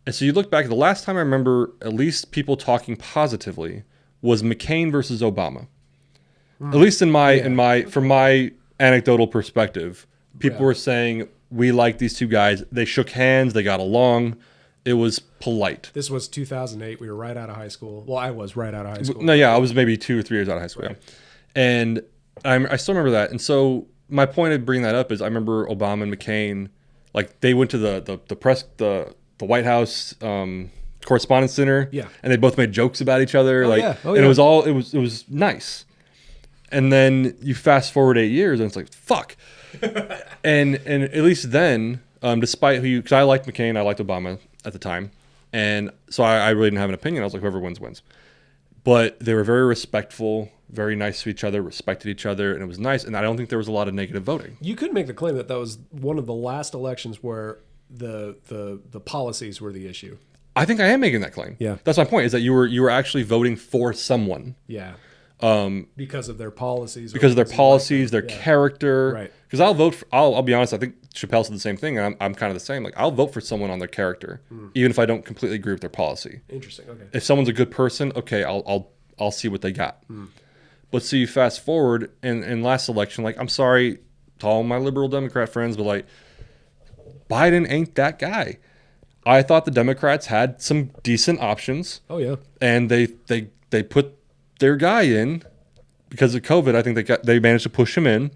And so you look back, the last time I remember at least people talking positively was McCain versus Obama. At least from my anecdotal perspective, people were saying, we like these two guys. They shook hands. They got along. It was polite. This was 2008. We were right out of high school. Well, I was right out of high school. No, yeah, I was maybe 2 or 3 years out of high school. Right. Yeah. And I still remember that. And so my point of bringing that up is I remember Obama and McCain, like they went to the press, the White House Correspondence Center. Yeah. And they both made jokes about each other. And it was nice. And then you fast forward 8 years and it's like, fuck. and at least then, despite because I liked McCain, I liked Obama at the time. And so I really didn't have an opinion. I was like, whoever wins, wins. But they were very respectful, very nice to each other, respected each other, and it was nice. And I don't think there was a lot of negative voting. You could make the claim that was one of the last elections where the policies were the issue. I think I am making that claim. Yeah. That's my point, is that you were actually voting for someone. Yeah. Because of their policies. Because of their policies, their character. Right. Because I'll be honest, I think Chappelle said the same thing, and I'm kind of the same. Like, I'll vote for someone on their character, even if I don't completely agree with their policy. Interesting. Okay. If someone's a good person, okay, I'll see what they got. But so you fast forward, in last election, like, I'm sorry to all my liberal Democrat friends, but like, Biden ain't that guy. I thought the Democrats had some decent options. Oh yeah. And they put their guy in because of COVID. I think they managed to push him in.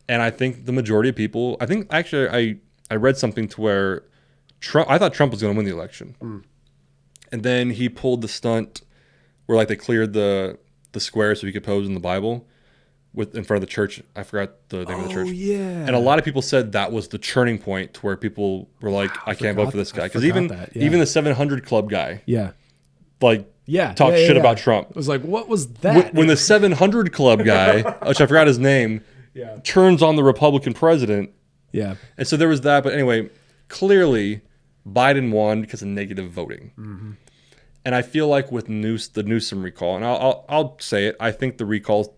And I think the majority of people, I think actually I read something to where I thought Trump was going to win the election. And then he pulled the stunt where like they cleared the square so he could pose in the Bible in front of the church. I forgot the name of the church. Oh yeah. And a lot of people said that was the turning point to where people were like, I can't vote for this guy. Because even the 700 Club guy, talked shit about Trump. It was like, what was that? When the 700 Club guy, which I forgot his name, turns on the Republican president. Yeah. And so there was that. But anyway, clearly Biden won because of negative voting. And I feel like with the Newsom recall, and I'll say it, I think the recalls.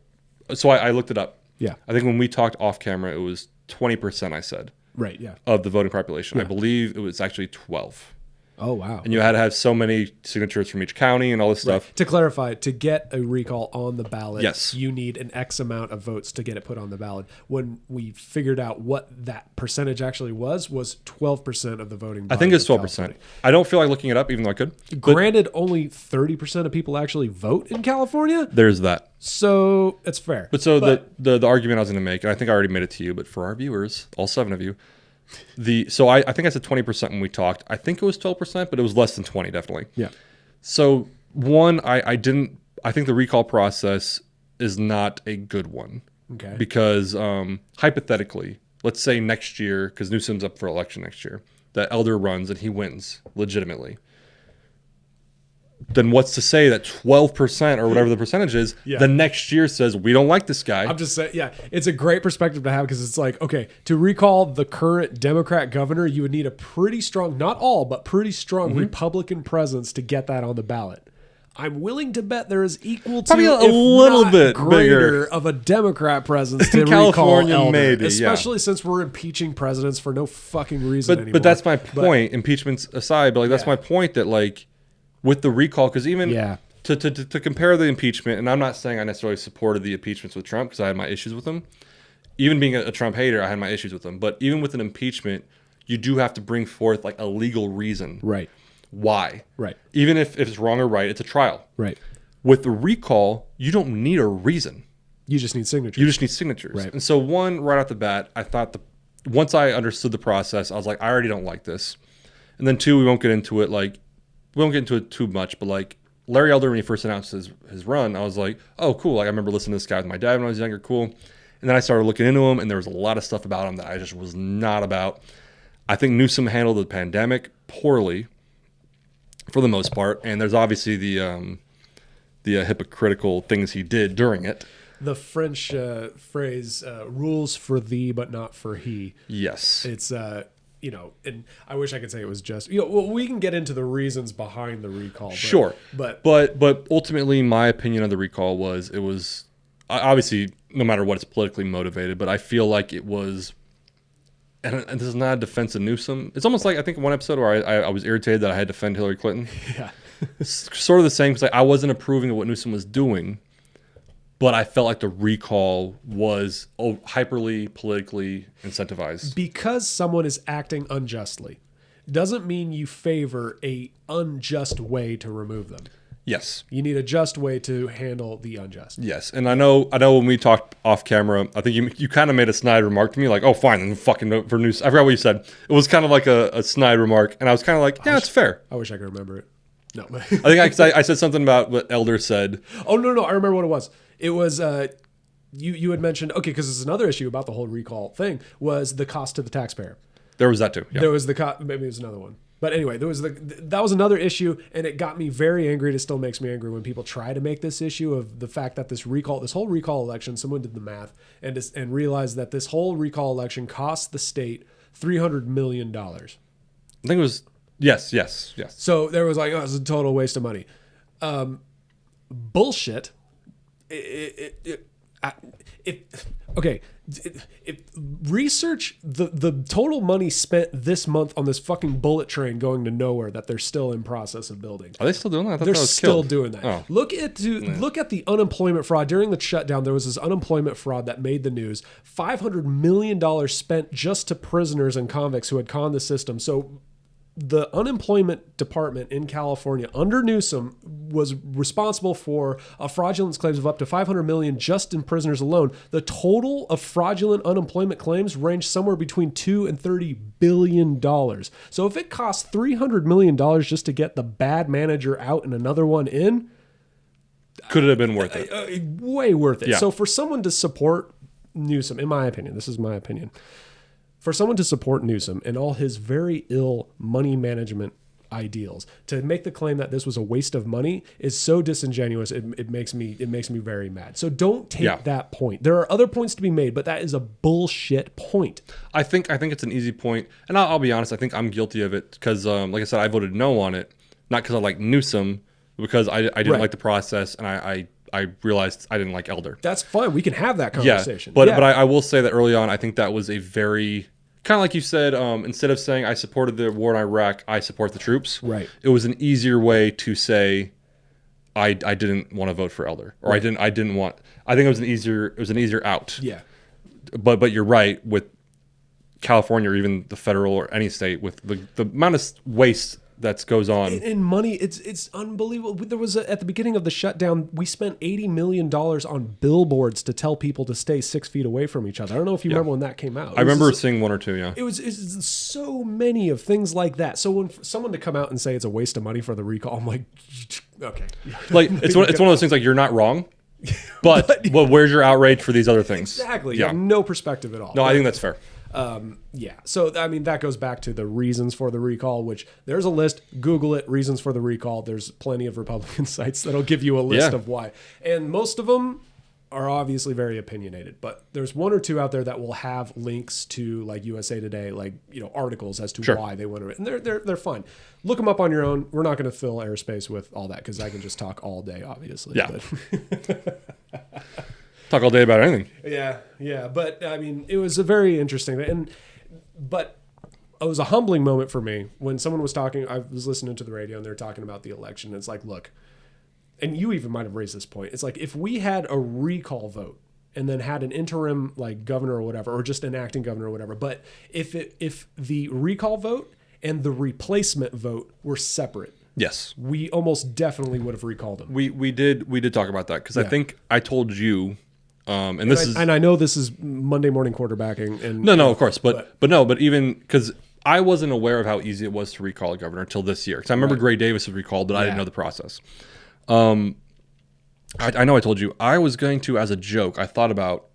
So I looked it up. Yeah. I think when we talked off camera, it was 20%. I said. Right. Yeah. Of the voting population, Yeah. I believe it was actually 12. Oh wow. And you had to have so many signatures from each county and all this stuff. To clarify, to get a recall on the ballot, Yes. you need an X amount of votes to get it put on the ballot. When we figured out what that percentage actually was 12% of the voting body. I think it's 12%. I don't feel like looking it up, even though I could. Granted, only 30% of people actually vote in California. There's that. So it's fair. But the argument I was going to make, and I think I already made it to you, but for our viewers, all 7 of you, I think I said 20% when we talked. I think it was 12%, but it was less than 20, definitely. Yeah. So I think the recall process is not a good one. Okay. Because hypothetically, let's say next year, because Newsom's up for election next year, that Elder runs and he wins legitimately. Then what's to say that 12% or whatever the percentage is, the next year says, we don't like this guy. I'm just saying, it's a great perspective to have because it's like, okay, to recall the current Democrat governor, you would need a pretty strong, not all, but pretty strong Republican presence to get that on the ballot. I'm willing to bet there is equal to probably a little bit greater bigger of a Democrat presence to California, recall Elder, maybe, especially since we're impeaching presidents for no fucking reason anymore. But that's my point. Impeachments aside, but like that's my point that like with the recall, because even to compare the impeachment, and I'm not saying I necessarily supported the impeachments with Trump because I had my issues with him. Even being a Trump hater, I had my issues with him. But even with an impeachment, you do have to bring forth like a legal reason. Right. Why? Right. Even if it's wrong or right, it's a trial. Right. With the recall, you don't need a reason. You just need signatures. You just need signatures. Right. And so right off the bat, I thought once I understood the process, I was like, I already don't like this. And then 2, we won't get into it. Like, we won't get into it too much, but like Larry Elder, when he first announced his run, I was like, oh, cool. Like I remember listening to this guy with my dad when I was younger. Cool. And then I started looking into him, and there was a lot of stuff about him that I just was not about. I think Newsom handled the pandemic poorly for the most part, and there's obviously the hypocritical things he did during it. The French phrase, rules for thee, but not for he. Yes. It's, and I wish I could say it was just, well, we can get into the reasons behind the recall. Sure. But ultimately, my opinion of the recall was it was, obviously, no matter what, it's politically motivated, but I feel like it was, and this is not a defense of Newsom. It's almost like, I think, one episode where I was irritated that I had to defend Hillary Clinton. Yeah. Sort of the same, because I wasn't approving of what Newsom was doing, but I felt like the recall was hyperly politically incentivized. Because someone is acting unjustly doesn't mean you favor a unjust way to remove them. Yes. You need a just way to handle the unjust. Yes. And I know when we talked off camera, I think you kind of made a snide remark to me, like, oh, fine, then fucking vote for Newsom. I forgot what you said. It was kind of like a snide remark, and I was kind of like, yeah, it's fair. I wish I could remember it. No. I think I said something about what Elder said. Oh, no, I remember what it was. It was, you had mentioned, okay, because it's another issue about the whole recall thing, was the cost to the taxpayer. There was that too. Yeah. There was maybe it was another one. But anyway, that was another issue, and it got me very angry. It still makes me angry when people try to make this issue of the fact that this whole recall election, someone did the math and realized that this whole recall election cost the state $300 million. I think it was, yes. So there was like, oh, it's a total waste of money. Bullshit. Research the total money spent this month on this fucking bullet train going to nowhere that they're still in process of building. Are they still doing that? I thought they're that was still killed. doing that. Oh. Look at the unemployment fraud during the shutdown. There was this unemployment fraud that made the news. $500 million spent just to prisoners and convicts who had conned the system. So the unemployment department in California under Newsom was responsible for fraudulent claims of up to $500 million just in prisoners alone. The total of fraudulent unemployment claims ranged somewhere between $2 and $30 billion. So if it costs $300 million just to get the bad manager out and another one in, could it have been worth it? Way worth it. Yeah. So for someone to support Newsom, in my opinion, this is my opinion, for someone to support Newsom and all his very ill money management ideals, to make the claim that this was a waste of money is so disingenuous. It makes me very mad. So don't take that point. There are other points to be made, but that is a bullshit point. I think it's an easy point, and I'll be honest. I think I'm guilty of it because, like I said, I voted no on it, not because I like Newsom, because I didn't like the process, and I realized I didn't like Elder. That's fine. We can have that conversation. But I will say that early on, I think that was a very, kind of like you said, instead of saying I supported the war in Iraq, I support the troops. Right. It was an easier way to say I didn't want to vote for Elder, or right. I didn't want. I think it was an easier out. Yeah. But you're right, with California or even the federal or any state, with the amount of waste that goes on in money, it's unbelievable. There was at the beginning of the shutdown, we spent $80 million on billboards to tell people to stay 6 feet away from each other. I don't know if you remember when that came out. I remember seeing one or two. Yeah, it's so many of things like that. So when someone to come out and say it's a waste of money for the recall, I'm like, okay, like it's one of those things. Like, you're not wrong, but where's your outrage for these other things? Exactly. Yeah, no perspective at all. No, I think that's fair. So, I mean, that goes back to the reasons for the recall, which there's a list. Google it, reasons for the recall. There's plenty of Republican sites that'll give you a list of why. And most of them are obviously very opinionated, but there's one or two out there that will have links to, like, USA Today, like, articles as to why they went, and they're fine. Look them up on your own. We're not going to fill airspace with all that because I can just talk all day, obviously. Yeah. Talk all day about anything. Yeah. But I mean, it was a very interesting but it was a humbling moment for me when someone was talking. I was listening to the radio and they're talking about the election. And it's like, look, and you even might have raised this point. It's like, if we had a recall vote and then had an interim, like, governor or whatever, or just an acting governor or whatever, but if the recall vote and the replacement vote were separate, yes, we almost definitely would have recalled them. We did talk about that because I think I told you. And I know this is Monday morning quarterbacking. And no, of course, but even because I wasn't aware of how easy it was to recall a governor until this year. Because I remember Gray Davis was recalled, but I didn't know the process. I know I told you I was going to, as a joke, I thought about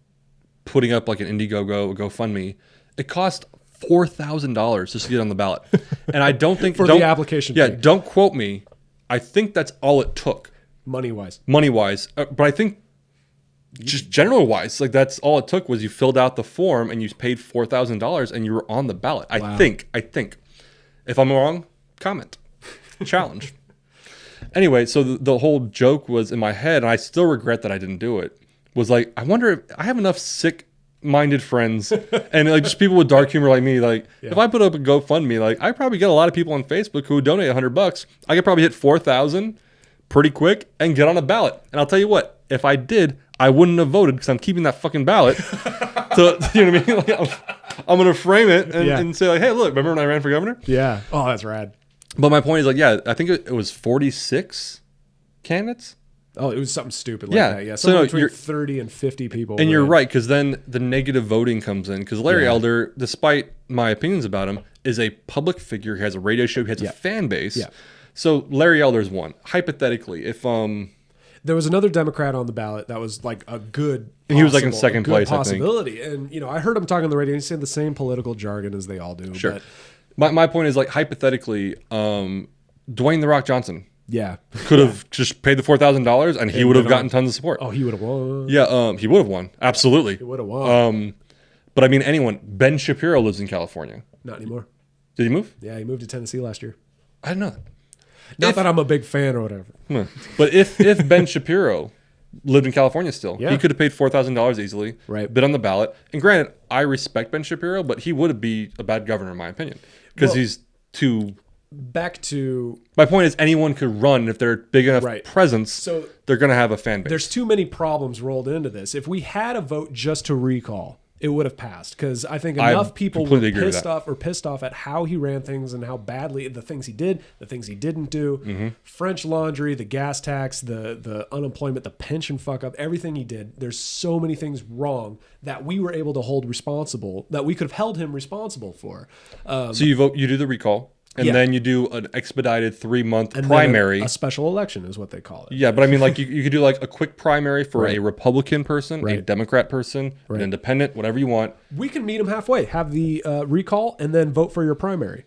putting up like an Indiegogo, a GoFundMe. It cost $4,000 just to get on the ballot. And I don't think... For the application Yeah, fee. don't quote me. I think that's all it took. Money-wise. But I think just general-wise, like that's all it took was you filled out the form and you paid $4,000 and you were on the ballot. Wow. I think. If I'm wrong, comment. Challenge. Anyway, so the whole joke was in my head, and I still regret that I didn't do it, was like, I wonder if I have enough sick-minded friends and like just people with dark humor like me. Like, if I put up a GoFundMe, like I probably get a lot of people on Facebook who donate $100. I could probably hit 4,000 pretty quick and get on a ballot. And I'll tell you what, if I did, I wouldn't have voted because I'm keeping that fucking ballot. So, you know what I mean? Like, I'm going to frame it and say like, hey, look, remember when I ran for governor? Yeah. Oh, that's rad. But my point is like, yeah, I think it was 46 candidates. Oh, it was something stupid like that. Yeah. So between 30 and 50 people. And you're right, because then the negative voting comes in. Because Larry Elder, despite my opinions about him, is a public figure. He has a radio show. He has a fan base. Yeah. So Larry Elder's one. Hypothetically, if there was another Democrat on the ballot that was like a good, and he was like in second place, possibility. I think. And I heard him talking on the radio. He said the same political jargon as they all do. Sure. But my point is like hypothetically, Dwayne "The Rock" Johnson. Yeah. Could have just paid the $4,000 and he would have gotten tons of support. Oh, he would have won. Yeah, he would have won. Absolutely. He would have won. But I mean, anyone. Ben Shapiro lives in California. Not anymore. Did he move? Yeah, he moved to Tennessee last year. I didn't know that. Not that I'm a big fan or whatever. But if Ben Shapiro lived in California still, he could have paid $4,000 easily, been on the ballot. And granted, I respect Ben Shapiro, but he would be a bad governor in my opinion because he's too... Back to... My point is anyone could run if they're a big enough presence, so they're going to have a fan base. There's too many problems rolled into this. If we had a vote just to recall, it would have passed because I think enough people were pissed off at how he ran things and how badly the things he did, the things he didn't do, French laundry, the gas tax, the unemployment, the pension fuck up, everything he did. There's so many things wrong that we were able to hold responsible, that we could have held him responsible for. So you do the recall. And then you do an expedited 3-month primary. A special election is what they call it. Yeah, but I mean, like you could do like a quick primary for a Republican person, a Democrat person, an independent, whatever you want. We can meet them halfway. Have the recall and then vote for your primary.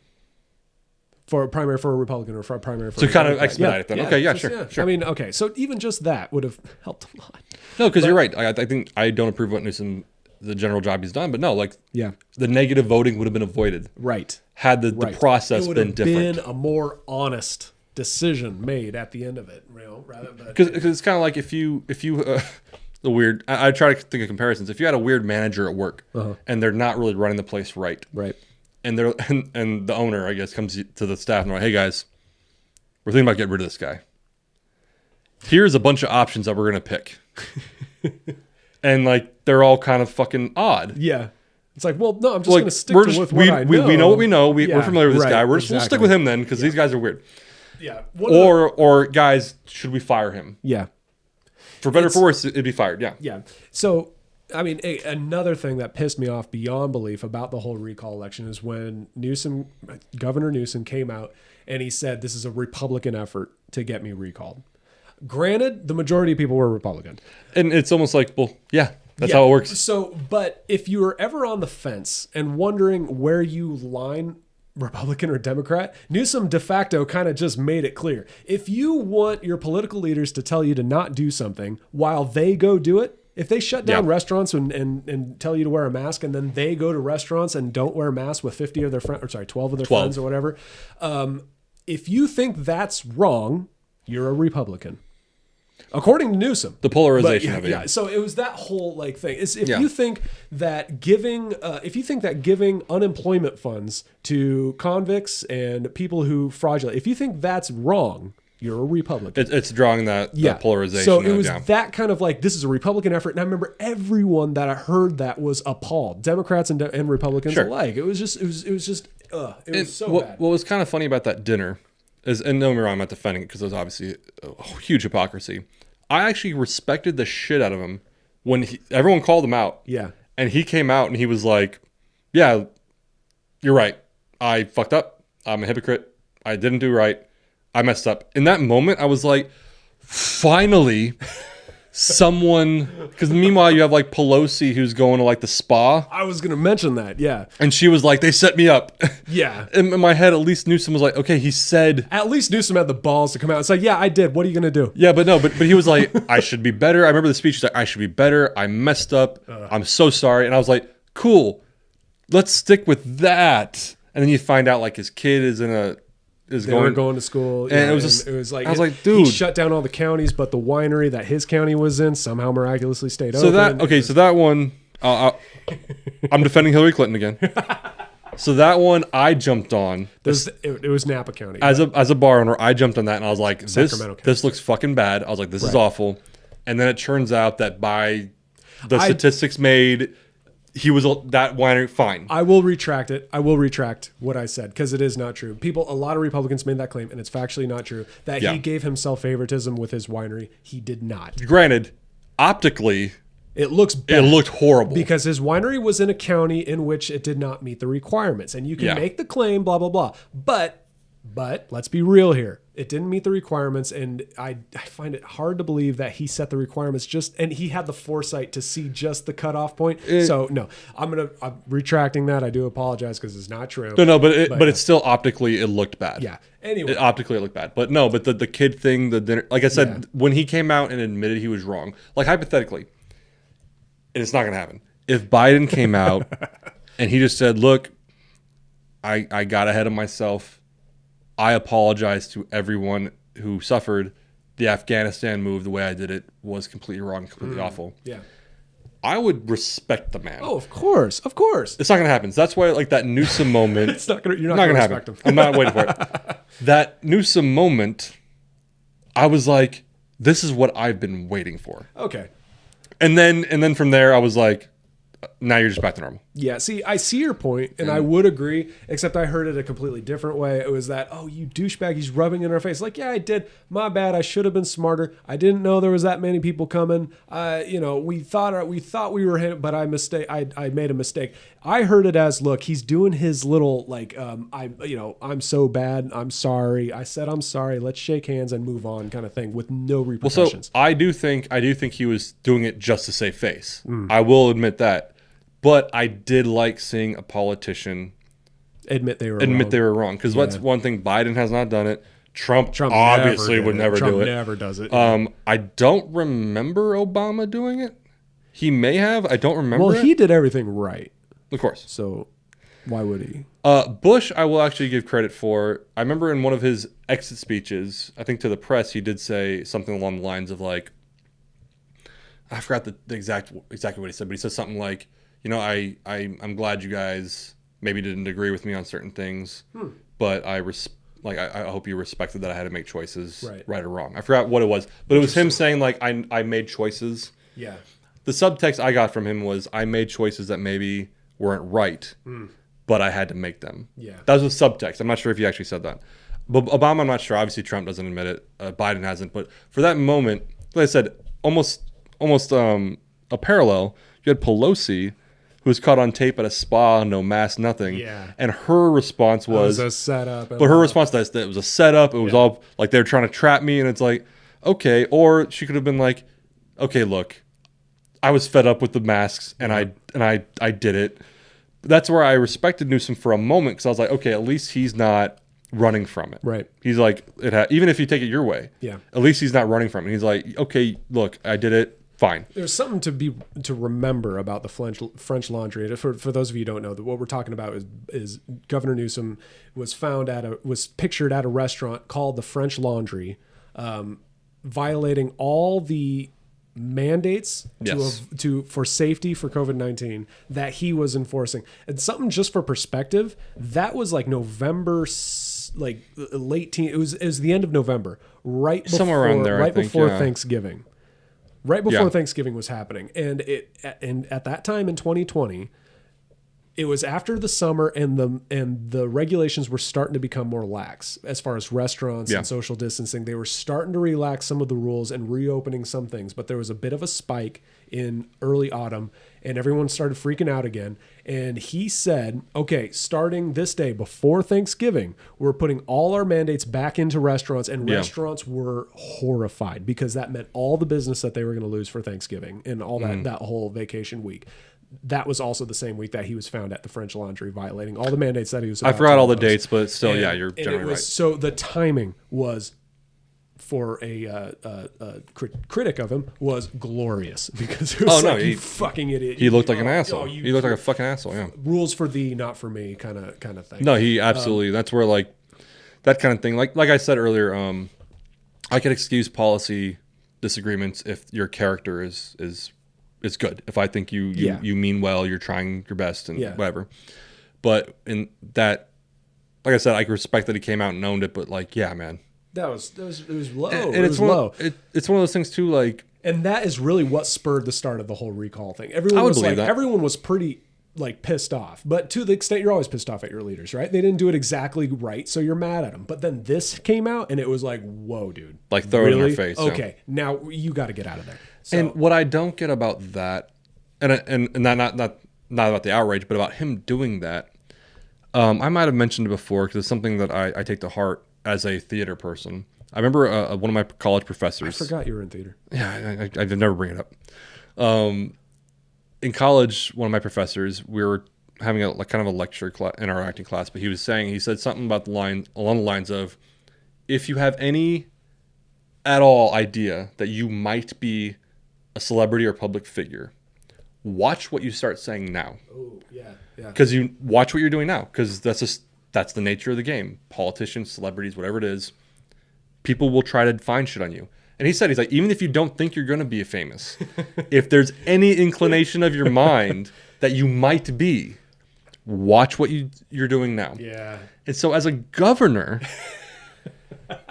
For a primary for a Republican or for a primary for a kind of expedite it then. Okay, yeah, sure. I mean, okay, so even just that would have helped a lot. No, because you're right. I think I don't approve of what Newsom, the general job he's done, but no, like the negative voting would have been avoided. Right. Had the process been different. It would have been a more honest decision made at the end of it, because it's kind of like if you the weird. I try to think of comparisons. If you had a weird manager at work and they're not really running the place right, and they're and the owner, I guess, comes to the staff and they're like, "Hey guys, we're thinking about getting rid of this guy. Here's a bunch of options that we're gonna pick," and like they're all kind of fucking odd. Yeah. It's like, well, no, I'm just going to stick with what I know. We know what we know. We're familiar with this guy. We'll stick with him then because these guys are weird. Yeah. Or guys, should we fire him? Yeah. For better or for worse, it'd be fired. Yeah. Yeah. So, I mean, another thing that pissed me off beyond belief about the whole recall election is when Governor Newsom came out and he said, this is a Republican effort to get me recalled. Granted, the majority of people were Republican. And it's almost like, well, yeah. That's how it works. So, but if you were ever on the fence and wondering where you line Republican or Democrat, Newsom de facto kind of just made it clear. If you want your political leaders to tell you to not do something while they go do it, if they shut down restaurants and tell you to wear a mask and then they go to restaurants and don't wear a mask with 50 of their friends, or sorry, 12 of their friends or whatever, if you think that's wrong, you're a Republican. According to Newsom, the polarization of it. Yeah. So it was that whole like thing. If you think that giving unemployment funds to convicts and people who fraudulate, if you think that's wrong, you're a Republican. It's drawing that polarization. So it was that kind of like, this is a Republican effort. And I remember everyone that I heard that was appalled, Democrats and Republicans alike. It was just so bad. What was kind of funny about that dinner is, and don't get me wrong, I'm not defending it because there's obviously a huge hypocrisy. I actually respected the shit out of him when everyone called him out. Yeah. And he came out and he was like, yeah, you're right. I fucked up. I'm a hypocrite. I didn't do right. I messed up. In that moment, I was like, finally, someone, because meanwhile you have like Pelosi who's going to like the spa. I was going to mention that, yeah. And she was like, they set me up. Yeah. In my head, at least Newsom was like, okay, he said. At least Newsom had the balls to come out and say, yeah, I did. What are you going to do? Yeah, but no, but he was like, I should be better. I remember the speech. He's like, I should be better. I messed up. I'm so sorry. And I was like, cool. Let's stick with that. And then you find out like his kid is going to school, and it was like, I was like, dude, he shut down all the counties, but the winery that his county was in somehow miraculously stayed open. So that one, I'm defending Hillary Clinton again. So that one I jumped on. It was Napa County as a bar owner. I jumped on that and I was like, this looks fucking bad. I was like, this is awful. And then it turns out that by the statistics made, he was that winery fine. I will retract it. I will retract what I said because it is not true. A lot of Republicans made that claim, and it's factually not true that he gave himself favoritism with his winery. He did not. Granted, optically, it looks bad. It looked horrible because his winery was in a county in which it did not meet the requirements, and you can make the claim, blah blah blah. But let's be real here. It didn't meet the requirements, and I find it hard to believe that he set the requirements and he had the foresight to see just the cutoff point. So no, I'm retracting that. I do apologize because it's not true. No, but it's still optically it looked bad. Yeah. Anyway, optically it looked bad, but no, but the kid thing, the dinner, like I said, when he came out and admitted he was wrong, like hypothetically, and it's not gonna happen. If Biden came out and he just said, "Look, I got ahead of myself. I apologize to everyone who suffered. The Afghanistan move, the way I did it, was completely wrong, completely awful." Yeah. I would respect the man. Oh, of course. Of course. It's not going to happen. So that's why, like, that Newsom moment. You're not going to respect him. I'm not waiting for it. That Newsom moment, I was like, this is what I've been waiting for. Okay. And then from there, I was like, now you're just back to normal. Yeah, see, I see your point, and I would agree, except I heard it a completely different way. It was that, oh, you douchebag, he's rubbing in our face. Like, yeah, I did. My bad. I should have been smarter. I didn't know there was that many people coming. We thought we were him, but I made a mistake. I heard it as, look, he's doing his little, like, I'm so bad. I'm sorry. I said I'm sorry. Let's shake hands and move on kind of thing with no repercussions. Well, so I do think he was doing it just to save face. I will admit that. But I did like seeing a politician admit they were wrong. Because that's one thing, Biden has not done it. Trump obviously would never do it. Trump never does it. I don't remember Obama doing it. He may have. I don't remember. Well, he did everything right. Of course. So why would he? Bush, I will actually give credit for. I remember in one of his exit speeches, I think to the press, he did say something along the lines of like, I forgot the exactly what he said, but he said something like, I'm glad you guys maybe didn't agree with me on certain things, but I hope you respected that I had to make choices, right or wrong. I forgot what it was, but it was him saying like I made choices. Yeah. The subtext I got from him was I made choices that maybe weren't right, but I had to make them. Yeah. That was the subtext. I'm not sure if he actually said that, but Obama, I'm not sure. Obviously, Trump doesn't admit it. Biden hasn't. But for that moment, like I said, almost a parallel. You had Pelosi, who was caught on tape at a spa, no mask, nothing. Yeah. And her response was a setup. But her response to that, it was a setup. It was all like they were trying to trap me. And it's like, okay. Or she could have been like, okay, look, I was fed up with the masks and I did it. That's where I respected Newsom for a moment because I was like, okay, at least he's not running from it. Right. He's like, even if you take it your way, at least he's not running from it. He's like, okay, look, I did it. Fine. There's something to remember about the French Laundry. For those of you who don't know, what we're talking about is Governor Newsom was pictured at a restaurant called the French Laundry, violating all the mandates for safety for COVID-19 that he was enforcing. And something just for perspective, that was like November, like late teen. It was the end of November, right before, somewhere around there, right before Thanksgiving. Right before Thanksgiving was happening. And at that time in 2020, it was after the summer and the regulations were starting to become more lax as far as restaurants and social distancing. They were starting to relax some of the rules and reopening some things, but there was a bit of a spike in early autumn. and everyone started freaking out again. And he said, okay, starting this day before Thanksgiving, we're putting all our mandates back into restaurants, and restaurants were horrified because that meant all the business that they were going to lose for Thanksgiving and all that whole vacation week. That was also the same week that he was found at the French Laundry violating all the mandates that he was. I forgot all the dates, but still, you're generally right. So the timing was, for a critic of him, was glorious because it was you fucking idiot. He looked like an asshole. He looked like a fucking asshole. Yeah. Rules for thee, not for me, kind of thing. No, he absolutely. That's where like that kind of thing. Like I said earlier, I could excuse policy disagreements if your character is good. If I think you mean well, you're trying your best and whatever. But in that, like I said, I respect that he came out and owned it. But like, yeah, man. It was low. And it's low. It's one of those things too, like, and that is really what spurred the start of the whole recall thing. Everyone was pretty like pissed off, but to the extent you're always pissed off at your leaders, right? They didn't do it exactly right, so you're mad at them. But then this came out, and it was like, whoa, dude, like throw it in their face. Okay, now you got to get out of there. So, and what I don't get about that, and not about the outrage, but about him doing that, I might have mentioned it before because it's something that I take to heart as a theater person. I remember one of my college professors. I forgot you were in theater. Yeah, I'd never bring it up. In college, one of my professors, we were having a kind of a lecture in our acting class, but he said something about along the lines of, if you have any at all idea that you might be a celebrity or public figure, watch what you start saying now. Oh, yeah. Because you watch what you're doing now, because that's the nature of the game. Politicians, celebrities, whatever it is, people will try to find shit on you. And he's like, even if you don't think you're going to be famous, if there's any inclination of your mind that you might be, watch what you're doing now. Yeah. And so as a governor,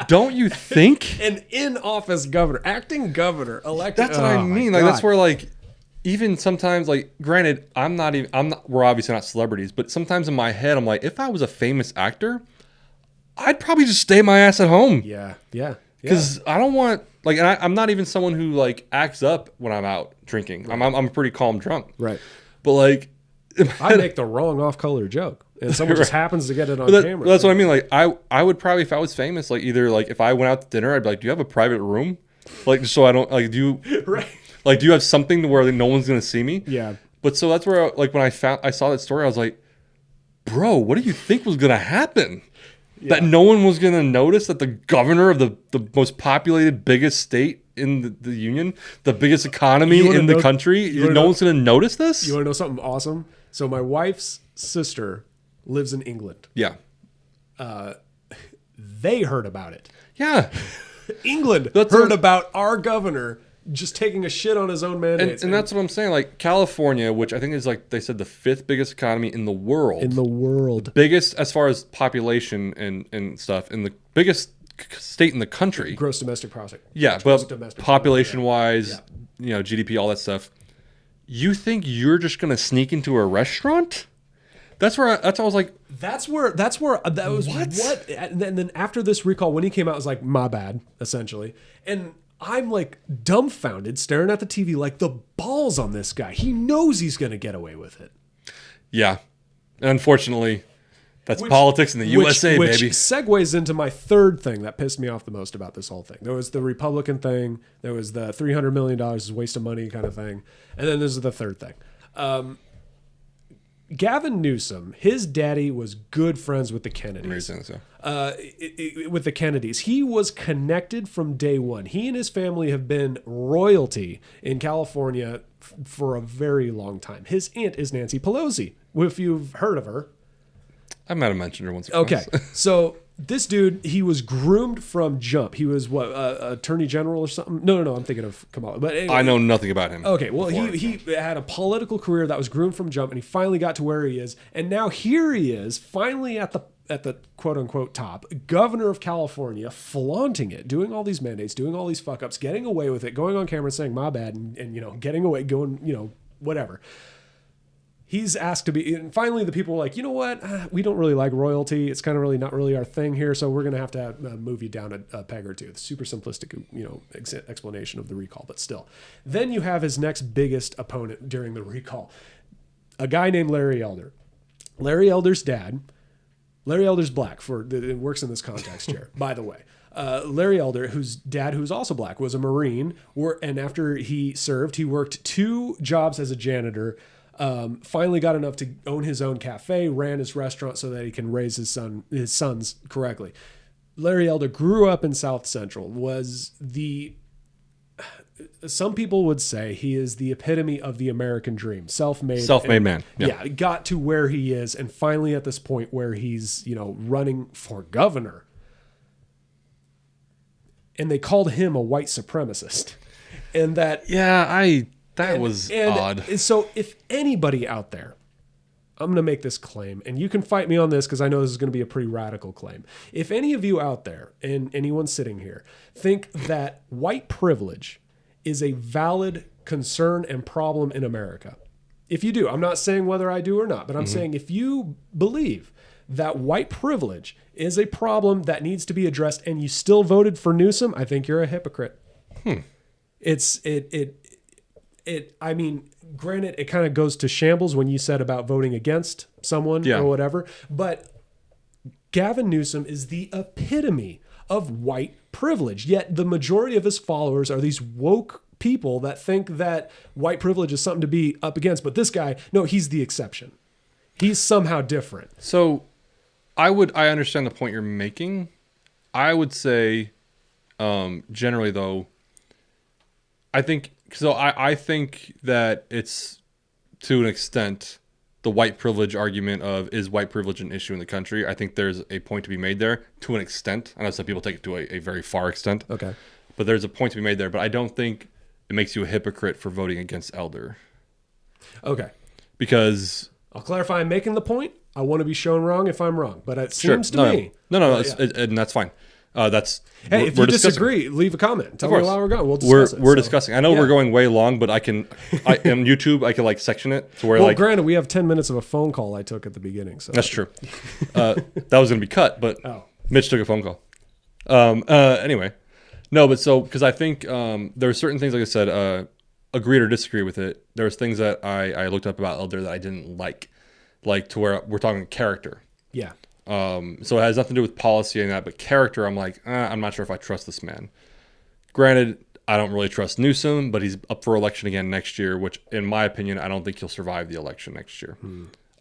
don't you think? An in-office governor, acting governor, elected. That's what I mean. Like, that's where, like, even sometimes, like, granted, we're obviously not celebrities, but sometimes in my head, I'm like, if I was a famous actor, I'd probably just stay my ass at home. Yeah. Because I don't want, like, and I'm not even someone who, like, acts up when I'm out drinking. Right. I'm a pretty calm drunk. Right. But, like, I make the wrong off-color joke, and someone just happens to get it on camera. That's what I mean. Like, I would probably, if I was famous, like, either, like, if I went out to dinner, I'd be like, do you have a private room? Like, so I don't, like, do you, right. Like, do you have something to where no one's going to see me? Yeah. But so that's where, like, when I saw that story, I was like, bro, what do you think was going to happen? Yeah. That no one was going to notice that the governor of the most populated, biggest state in the union, the biggest economy in the country, no one's going to notice this? You want to know something awesome? So my wife's sister lives in England. Yeah. They heard about it. Yeah. England heard about our governor just taking a shit on his own mandates. And that's what I'm saying. Like, California, which I think is, like, they said the 5th biggest economy in the world. In the world. Biggest as far as population and stuff. And the biggest state in the country. Gross domestic product. Yeah, but population-wise, GDP, all that stuff. You think you're just going to sneak into a restaurant? That's where I was like... That was what? And then after this recall, when he came out, I was like, my bad, essentially. And I'm like dumbfounded, staring at the TV, like, the balls on this guy. He knows he's going to get away with it. Yeah. And unfortunately, that's politics in the USA, baby. Which segues into my third thing that pissed me off the most about this whole thing. There was the Republican thing. There was the $300 million is a waste of money kind of thing. And then this is the third thing. Gavin Newsom, his daddy was good friends with the Kennedys. With the Kennedys. He was connected from day one. He and his family have been royalty in California for a very long time. His aunt is Nancy Pelosi, if you've heard of her. I might have mentioned her once or twice. Okay, so this dude, he was groomed from jump. He was attorney general or something? No, I'm thinking of Kamala. But anyway, I know nothing about him. Okay, well, he had a political career that was groomed from jump, and he finally got to where he is. And now here he is, finally at the quote unquote top, governor of California, flaunting it, doing all these mandates, doing all these fuck ups, getting away with it, going on camera saying my bad, and getting away, going, whatever. he's asked to be, and finally the people were like, you know what? We don't really like royalty. It's kind of really not really our thing here. So we're going to have move you down a peg or two. It's super simplistic, explanation of the recall, but still. Then you have his next biggest opponent during the recall, a guy named Larry Elder. Larry Elder's dad. Larry Elder's black. It works in this context here, by the way. Larry Elder, whose dad, who's also black, was a Marine, and after he served, he worked 2 jobs as a janitor. Finally got enough to own his own cafe, ran his restaurant so that he can raise his sons correctly. Larry Elder grew up in South Central, some people would say he is the epitome of the American dream, self-made man. Yeah, got to where he is, and finally at this point where he's, running for governor. And they called him a white supremacist. And that... Yeah, that was odd. So if anybody out there, I'm going to make this claim, and you can fight me on this because I know this is going to be a pretty radical claim. If any of you out there, and anyone sitting here, think that white privilege is a valid concern and problem in America, if you do, I'm not saying whether I do or not, but I'm saying if you believe that white privilege is a problem that needs to be addressed and you still voted for Newsom, I think you're a hypocrite. I mean, granted, it kind of goes to shambles when you said about voting against someone or whatever, but Gavin Newsom is the epitome of white privilege. Yet the majority of his followers are these woke people that think that white privilege is something to be up against. But this guy, no, he's the exception. He's somehow different. So I understand the point you're making. I would say, generally though, I think that it's, to an extent, the white privilege argument of, is white privilege an issue in the country? I think there's a point to be made there, to an extent. I know some people take it to a very far extent. Okay. But there's a point to be made there. But I don't think it makes you a hypocrite for voting against Elder. Okay. Because... I'll clarify, I'm making the point. I want to be shown wrong if I'm wrong. But it seems to me... No, and that's fine. If you disagree, leave a comment. Tell me while we're going. We'll discuss it. We're discussing. I know we're going way long, but on YouTube, I can like section it to where granted, we have 10 minutes of a phone call I took at the beginning. So that's true. That was going to be cut, but Mitch took a phone call. Anyway, no, but because I think there are certain things, like I said, agreed or disagree with it. There's things that I looked up about Elder that I didn't like to where we're talking character. Yeah. So it has nothing to do with policy and that, but character, I'm like, I'm not sure if I trust this man. Granted, I don't really trust Newsom, but he's up for election again next year, which in my opinion, I don't think he'll survive the election next year.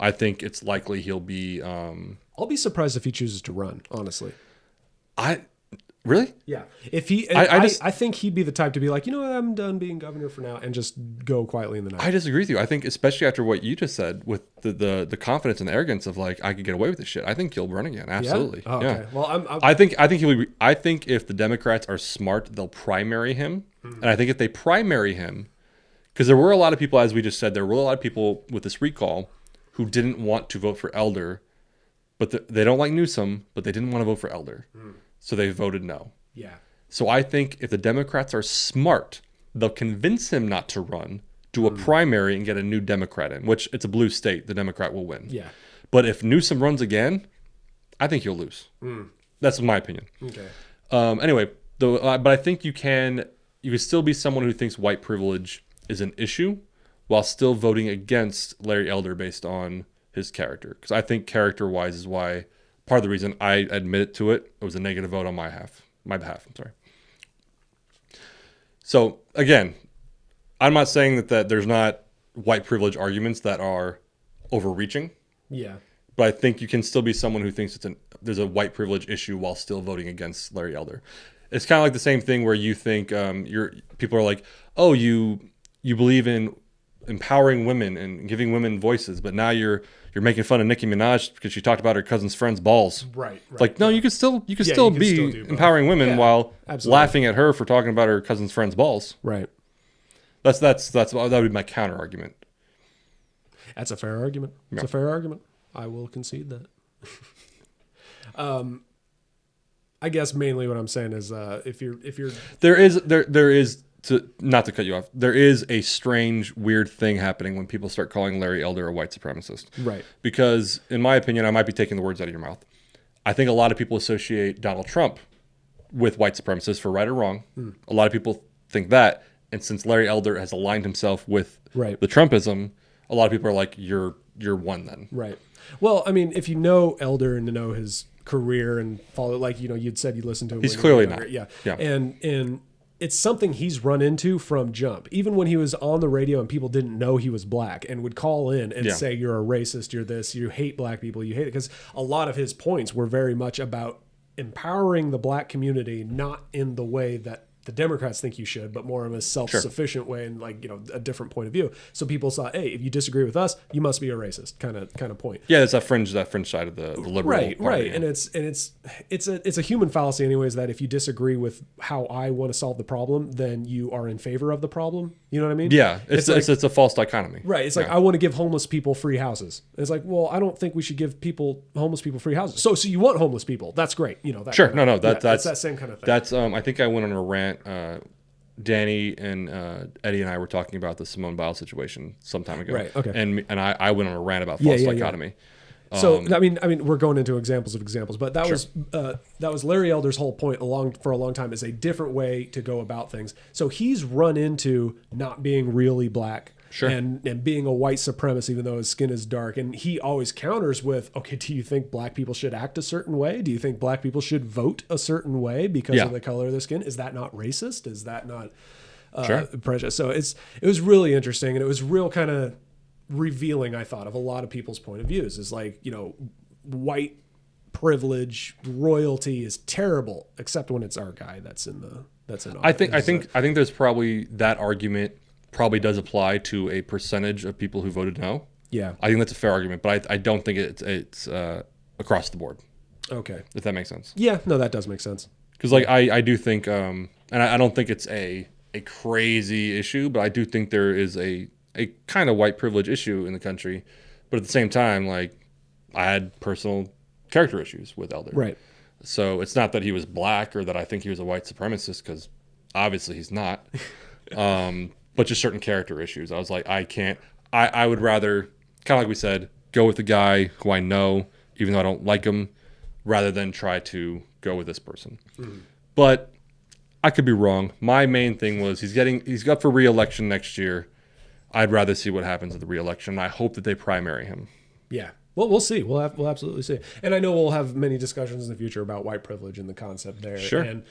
I think it's likely he'll be... I'll be surprised if he chooses to run, honestly. Really? Yeah. If he, I think he'd be the type to be like, I'm done being governor for now, and just go quietly in the night. I disagree with you. I think, especially after what you just said, with the confidence and the arrogance of like, I could get away with this shit. I think he'll run again. Absolutely. Yeah? Oh, okay. Yeah. Well, I think he'll be. I think if the Democrats are smart, they'll primary him, and I think if they primary him, because there were a lot of people, as we just said, there were a lot of people with this recall who didn't want to vote for Elder, but they don't like Newsom, but they didn't want to vote for Elder. So they voted no. Yeah. So I think if the Democrats are smart, they'll convince him not to run, do a primary, and get a new Democrat in, which it's a blue state. The Democrat will win. Yeah. But if Newsom runs again, I think he'll lose. That's my opinion. Okay. Anyway, but I think you can still be someone who thinks white privilege is an issue while still voting against Larry Elder based on his character. Because I think character-wise is why... part of the reason I admit to it was a negative vote on my behalf. I'm sorry. So again, I'm not saying that there's not white privilege arguments that are overreaching. Yeah. But I think you can still be someone who thinks there's a white privilege issue while still voting against Larry Elder. It's kind of like the same thing where you think people are like, oh, you believe in empowering women and giving women voices, but now you're making fun of Nicki Minaj because she talked about her cousin's friend's balls. Right. Like, no, you could still be empowering women while laughing at her for talking about her cousin's friend's balls. Right. That would be my counter argument. That's a fair argument. It's a fair argument. I will concede that. I guess mainly what I'm saying is if you're there is not to cut you off, there is a strange, weird thing happening when people start calling Larry Elder a white supremacist. Right. Because, in my opinion, I might be taking the words out of your mouth. I think a lot of people associate Donald Trump with white supremacists, for right or wrong. A lot of people think that. And since Larry Elder has aligned himself with the Trumpism, a lot of people are like, you're one then. Right. Well, I mean, if you know Elder and to know his career and follow, like, you'd said you listened to him. He's clearly not. Yeah. And it's something he's run into from jump. Even when he was on the radio and people didn't know he was black and would call in and say, you're a racist, you're this, you hate black people, you hate it. Because a lot of his points were very much about empowering the black community, not in the way that the Democrats think you should, but more of a self-sufficient way and a different point of view. So people saw, hey, if you disagree with us, you must be a racist kind of point. Yeah, it's that fringe side of the liberal party. Right. Yeah. And it's a human fallacy anyways, that if you disagree with how I want to solve the problem, then you are in favor of the problem. You know what I mean? Yeah. It's a false dichotomy. Right. It's like, I want to give homeless people free houses. And it's like, well, I don't think we should give homeless people free houses. So you want homeless people. That's great. That sure. Kind of, That's that same kind of thing. That's I think I went on a rant. Danny and Eddie and I were talking about the Simone Biles situation some time ago. Right. Okay. And I went on a rant about false dichotomy. So I mean, we're going into examples of examples, but that was Larry Elder's whole point for a long time, is a different way to go about things. So he's run into not being really black. Sure. And being a white supremacist, even though his skin is dark. And he always counters with, okay, do you think black people should act a certain way? Do you think black people should vote a certain way because of the color of their skin? Is that not racist? Is that not prejudice? So it was really interesting. And it was real kind of revealing, I thought, of a lot of people's point of views. Is like, white privilege, royalty is terrible, except when it's our guy that's in office. I think there's probably that argument probably does apply to a percentage of people who voted no. Yeah. I think that's a fair argument, but I don't think it's across the board. Okay. If that makes sense. Yeah, no, that does make sense. Because I do think, and I don't think it's a crazy issue, but I do think there is a kind of white privilege issue in the country. But at the same time, like, I had personal character issues with Elder. Right. So it's not that he was black or that I think he was a white supremacist, because obviously he's not. But just certain character issues. I was like, I would rather, kind of like we said, go with the guy who I know, even though I don't like him, rather than try to go with this person. But I could be wrong. My main thing was he's up for re-election next year. I'd rather see what happens at the re-election. I hope that they primary him. Yeah. Well, we'll see. We'll absolutely see. And I know we'll have many discussions in the future about white privilege and the concept there. Sure. And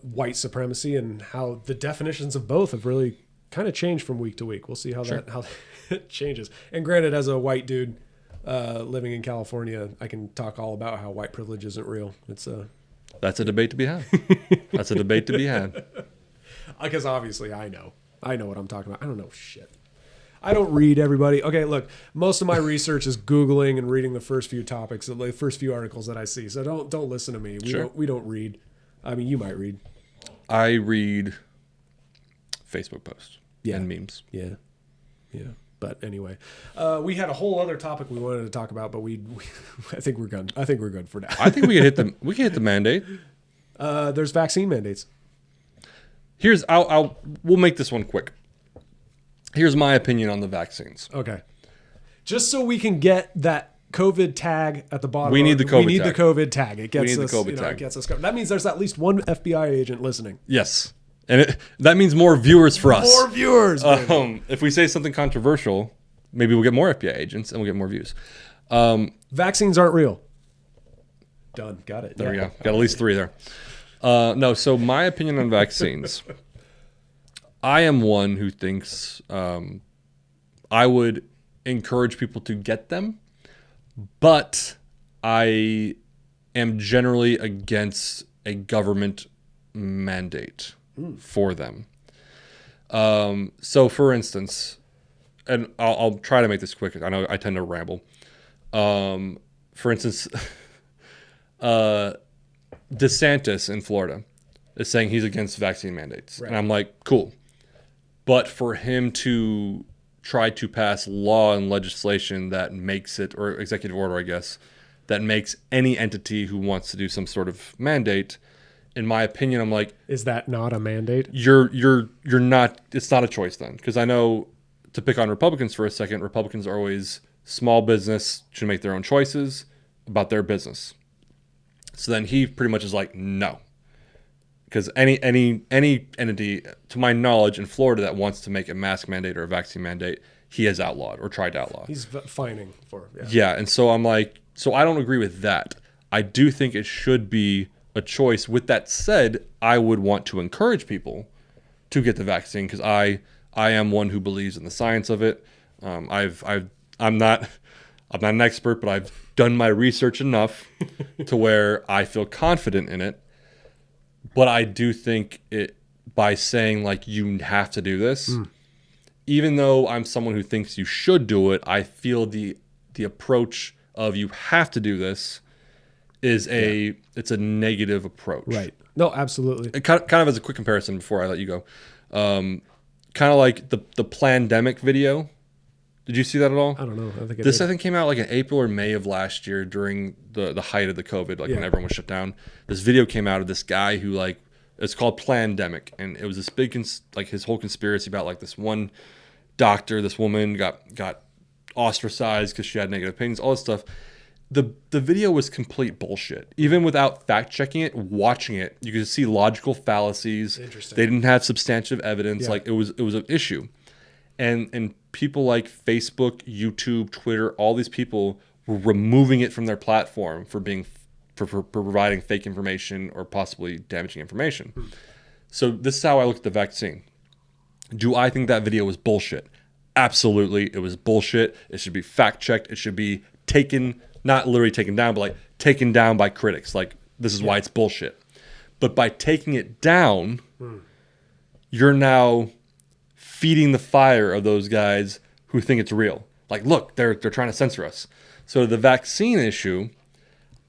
white supremacy and how the definitions of both have really kind of changed from week to week. We'll see how that changes. And granted, as a white dude living in California, I can talk all about how white privilege isn't real. That's a debate to be had. That's a debate to be had. Because obviously I know what I'm talking about. I don't know shit. I don't read, everybody. Okay, look, most of my research is Googling and reading the first few topics, the first few articles that I see. So don't listen to me. We don't read. I mean, you might read. I read Facebook posts and memes. Yeah. But anyway, we had a whole other topic we wanted to talk about, but I think we're good. I think we're good for now. I think we can hit the mandate. There's vaccine mandates. We'll make this one quick. Here's my opinion on the vaccines. Okay. Just so we can get that COVID tag at the bottom. We need the COVID tag. It gets us. It gets us. That means there's at least one FBI agent listening. Yes. And that means more viewers for us. More viewers. If we say something controversial, maybe we'll get more FBI agents and we'll get more views. Vaccines aren't real. Done. Got it. There we go. Got at least 3 there. No, so my opinion on vaccines. I am one who thinks I would encourage people to get them, but I am generally against a government mandate for them. So, for instance, and I'll try to make this quick. I know I tend to ramble. For instance, DeSantis in Florida is saying he's against vaccine mandates. Right. And I'm like, cool. But for him to try to pass law and legislation that makes it, or executive order, I guess, that makes any entity who wants to do some sort of mandate in my opinion, I'm like, is that not a mandate? You're not. It's not a choice then, because I know, to pick on Republicans for a second, Republicans are always small business should make their own choices about their business. So then he pretty much is like, no, because any entity, to my knowledge, in Florida that wants to make a mask mandate or a vaccine mandate, he has outlawed or tried to outlaw. He's fining for it. Yeah, and so I'm like, so I don't agree with that. I do think it should be a choice. With that said, I would want to encourage people to get the vaccine, because I am one who believes in the science of it. I'm not an expert, but I've done my research enough to where I feel confident in it. But I do think it, by saying like you have to do this, even though I'm someone who thinks you should do it, I feel the approach of you have to do this is it's a negative approach. Right. No, absolutely. And kind of as a quick comparison before I let you go, kind of like the Plandemic video. Did you see that at all? I don't know. I think this I think came out like in April or May of last year during the height of the COVID, like when everyone was shut down. This video came out of this guy who, like, it's called Plandemic, and it was this big like his whole conspiracy about like this one doctor, this woman got ostracized because she had negative opinions, all this stuff. The video was complete bullshit. Even without fact checking it, watching it, you could see logical fallacies. Interesting. They didn't have substantive evidence. Yeah. Like it was an issue, and people like Facebook, YouTube, Twitter, all these people were removing it from their platform for providing fake information or possibly damaging information. So this is how I look at the vaccine. Do I think that video was bullshit? Absolutely, it was bullshit. It should be fact checked. It should be taken. Not literally taken down, but like taken down by critics. Like, this is why it's bullshit. But by taking it down, you're now feeding the fire of those guys who think it's real. Like, look, they're trying to censor us. So the vaccine issue,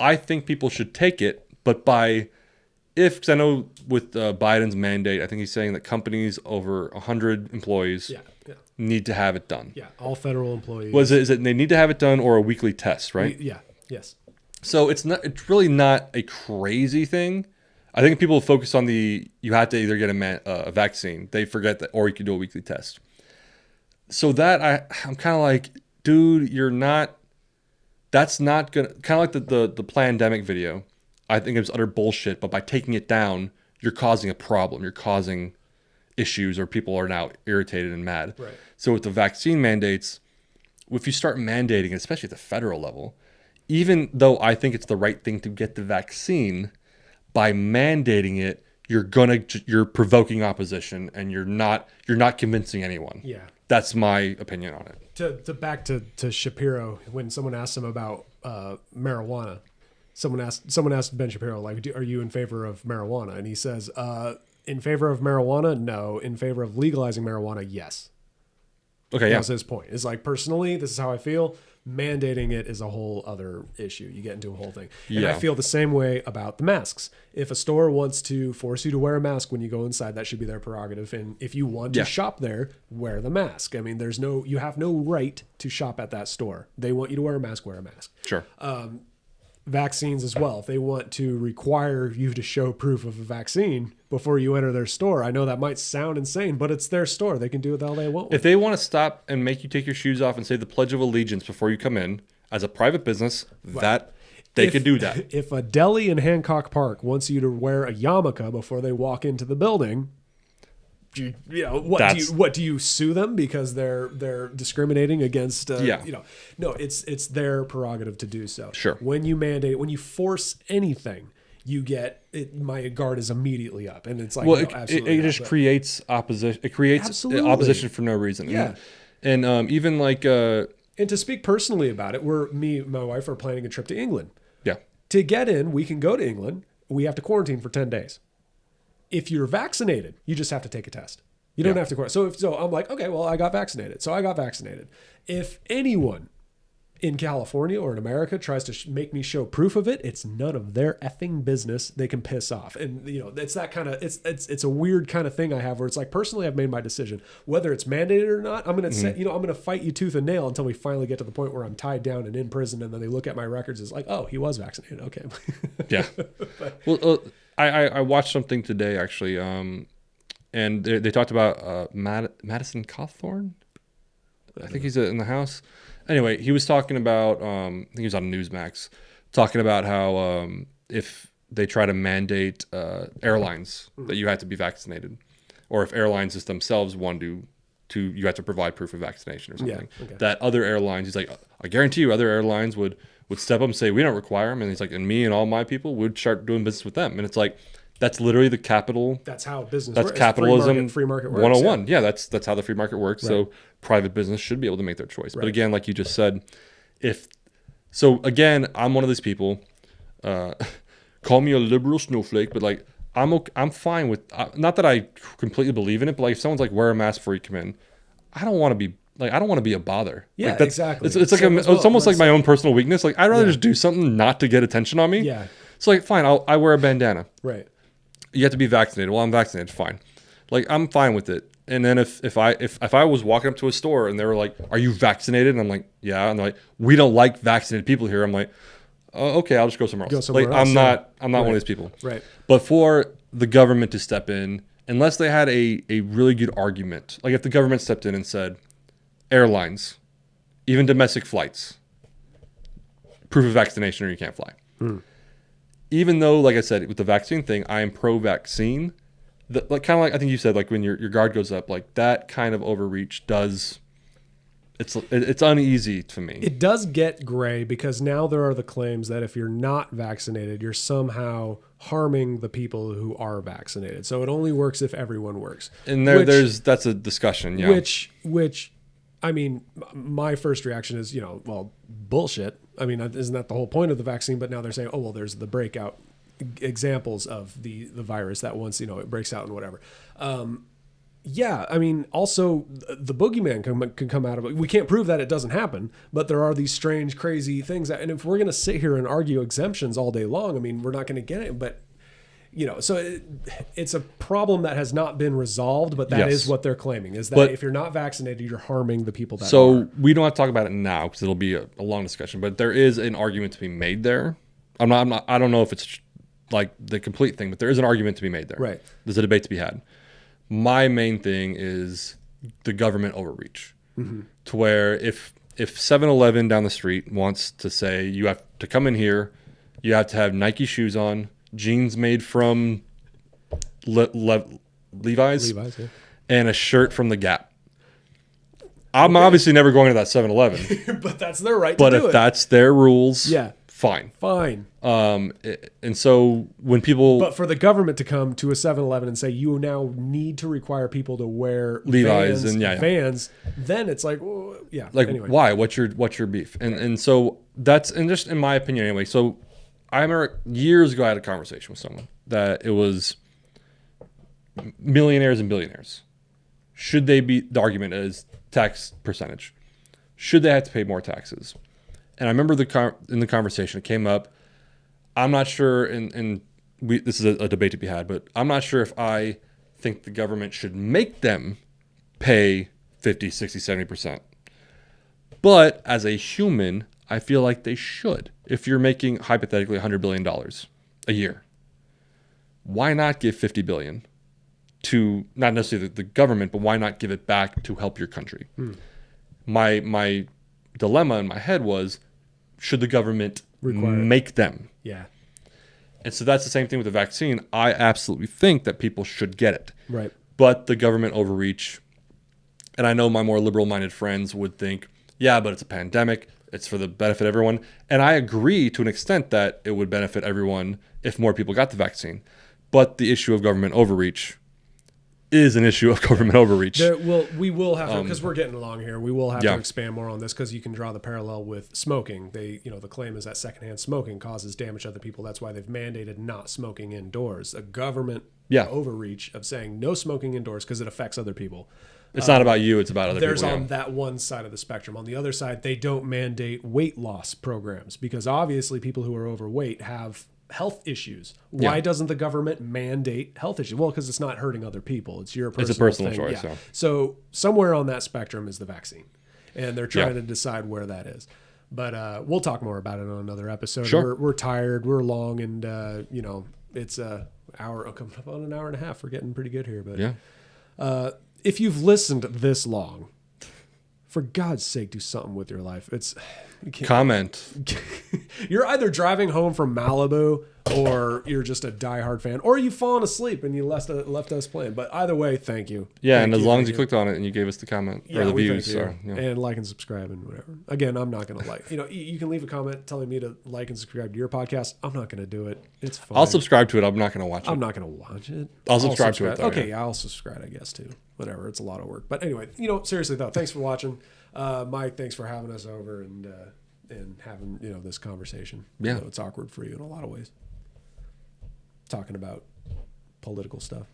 I think people should take it, but because I know with Biden's mandate, I think he's saying that companies over 100 employees need to have it done. Yeah, all federal employees. Is it they need to have it done, or a weekly test, right? Yes. So it's really not a crazy thing. I think people focus on you have to either get a vaccine. They forget that, or you can do a weekly test. So that I'm kind of like, dude, that's not gonna, kind of like the Plandemic video. I think it was utter bullshit, but by taking it down, you're causing a problem. You're causing issues, or people are now irritated and mad. Right. So with the vaccine mandates, if you start mandating it, especially at the federal level, even though I think it's the right thing to get the vaccine, by mandating it, you're provoking opposition, and you're not convincing anyone. Yeah. That's my opinion on it. To back to Shapiro, when someone asked him about marijuana, someone asked Ben Shapiro, like, are you in favor of marijuana? And he says, in favor of marijuana, no. In favor of legalizing marijuana, yes. Okay, That's his point. It's like, personally, this is how I feel. Mandating it is a whole other issue. You get into a whole thing. And I feel the same way about the masks. If a store wants to force you to wear a mask when you go inside, that should be their prerogative. And if you want to shop there, wear the mask. I mean, you have no right to shop at that store. They want you to wear a mask, wear a mask. Sure. Vaccines as well. If they want to require you to show proof of a vaccine before you enter their store, I know that might sound insane, but it's their store. They can do what the hell they want. If they want to stop and make you take your shoes off and say the Pledge of Allegiance before you come in, as a private business, they can do that. If a deli in Hancock Park wants you to wear a yarmulke before they walk into the building, what do you sue them because they're discriminating against? No, it's their prerogative to do so. Sure. When you force anything, you get it. My guard is immediately up, and it's like, it just creates opposition. It creates opposition for no reason. Yeah, and even like and to speak personally about it, me and my wife are planning a trip to England. Yeah. To get in, we can go to England. We have to quarantine for 10 days. If you're vaccinated, you just have to take a test. You don't have to quarantine. So I'm like, okay, well, I got vaccinated. So I got vaccinated. If anyone in California or in America tries to make me show proof of it, it's none of their effing business. They can piss off. And it's that kind of, it's a weird kind of thing I have where it's like, personally, I've made my decision. Whether it's mandated or not, I'm going to say, I'm going to fight you tooth and nail until we finally get to the point where I'm tied down and in prison. And then they look at my records as like, oh, he was vaccinated. Okay. Yeah. I watched something today actually, and they talked about Madison Cawthorn. I think he's in the House. Anyway, he was talking about I think he was on Newsmax, talking about how if they try to mandate airlines that you have to be vaccinated, or if airlines just themselves want to you have to provide proof of vaccination or something. Yeah, okay. That other airlines, he's like, I guarantee you, other airlines would step up and say we don't require them, and he's like, and me and all my people would start doing business with them, and it's like that's literally the capital. That's how business. That's works. capitalism. Free market works. 101. Yeah, that's how the free market works. Right. So private business should be able to make their choice. Right. But again, like you just said, again, I'm one of these people. Call me a liberal snowflake, but like I'm fine with not that I completely believe in it, but like if someone's like wear a mask before you come in, I don't want to be a bother. Yeah, like exactly. It's like it's almost like my own personal weakness. Like I'd rather just do something not to get attention on me. Yeah. So like fine, I wear a bandana. Right. You have to be vaccinated. Well, I'm vaccinated. Fine. Like I'm fine with it. And then if I was walking up to a store and they were like, "Are you vaccinated?" and I'm like, "Yeah," and they're like, "We don't like vaccinated people here." I'm like, "Oh, okay, I'll just go somewhere else." I'm not one of these people. Right. But for the government to step in, unless they had a really good argument, like if the government stepped in and said, airlines, even domestic flights, proof of vaccination or you can't fly. Even though, like I said, with the vaccine thing, I am pro-vaccine. Like kind of like I think you said, like when your guard goes up, like that kind of overreach does. It's uneasy to me. It does get gray because now there are the claims that if you're not vaccinated, you're somehow harming the people who are vaccinated. So it only works if everyone works. And that's a discussion. Yeah. Which, I mean, my first reaction is, well, bullshit. I mean, isn't that the whole point of the vaccine? But now they're saying, oh, well, there's the breakout examples of the virus that once, it breaks out and whatever. Yeah, I mean, also the boogeyman can come out of it. We can't prove that it doesn't happen, but there are these strange, crazy things. And if we're going to sit here and argue exemptions all day long, I mean, we're not going to get it. But, so it's a problem that has not been resolved, but that is what they're claiming, is that if you're not vaccinated, you're harming the people that are. So we don't have to talk about it now because it'll be a long discussion, but there is an argument to be made there. I don't know if it's like the complete thing, but there is an argument to be made there. Right. There's a debate to be had. My main thing is the government overreach, to where if 7-Eleven down the street wants to say you have to come in here, you have to have Nike shoes on, jeans made from Levi's, yeah. and a shirt from the Gap. I'm obviously never going to that 7-Eleven. But that's their right to do it. But if that's their rules, yeah, fine. And so when people... But for the government to come to a 7-Eleven and say, you now need to require people to wear Levi's Vans, then it's like, well, yeah. Like, anyway. why? What's your beef? And so that's, and just in my opinion anyway, so I remember years ago I had a conversation with someone that it was millionaires and billionaires. Should they be, the argument is tax percentage. Should they have to pay more taxes? And I remember in the conversation, it came up, I'm not sure, and this is a debate to be had, but I'm not sure if I think the government should make them pay 50, 60, 70%. But as a human, I feel like they should. If you're making, hypothetically, $100 billion a year, why not give $50 billion to, not necessarily the government, but why not give it back to help your country? My dilemma in my head was, should the government make them? Yeah. And so that's the same thing with the vaccine. I absolutely think that people should get it. Right. But the government overreach, and I know my more liberal-minded friends would think, yeah, but it's a pandemic. It's for the benefit of everyone. And I agree to an extent that it would benefit everyone if more people got the vaccine. But the issue of government overreach is an issue of government overreach. We will have to, because we're getting along here, we will have to expand more on this, because you can draw the parallel with smoking. The claim is that secondhand smoking causes damage to other people. That's why they've mandated not smoking indoors. A government overreach of saying no smoking indoors because it affects other people. It's not about you, it's about other people. There's on that one side of the spectrum. On the other side, they don't mandate weight loss programs because obviously people who are overweight have health issues. Why doesn't the government mandate health issues? Well, because it's not hurting other people. It's your personal, it's a personal thing. choice. Yeah. So somewhere on that spectrum is the vaccine, and they're trying to decide where that is. But we'll talk more about it on another episode. Sure. We're tired. We're long, and it's hour, coming up on an hour and a half. We're getting pretty good here, but Yeah. If you've listened this long, for God's sake, do something with your life. Comment. You're either driving home from Malibu, or you're just a diehard fan, or you've fallen asleep and you left us playing. But either way, thank you. Yeah, thank and as long as you clicked on it and you gave us the comment or the views, and like and subscribe and whatever. Again, I'm not going to like. You can leave a comment telling me to like and subscribe to your podcast. I'm not going to do it. It's fine. I'll subscribe to it. I'm not going to watch it. I'm not going to watch it. I'll subscribe to it, though. Okay, yeah, I'll subscribe, I guess, too. Whatever. It's a lot of work. But anyway, seriously, though, thanks for watching. Mike, thanks for having us over and having, this conversation. Yeah. It's awkward for you in a lot of ways. Talking about political stuff.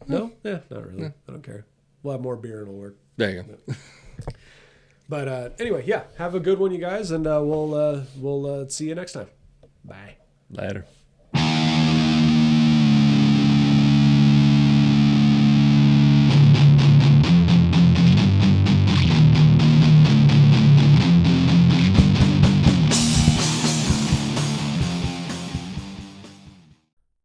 No? Yeah, not really. Yeah. I don't care. We'll have more beer and it'll work. There you go. But anyway, yeah, have a good one, you guys, and we'll see you next time. Bye. Later.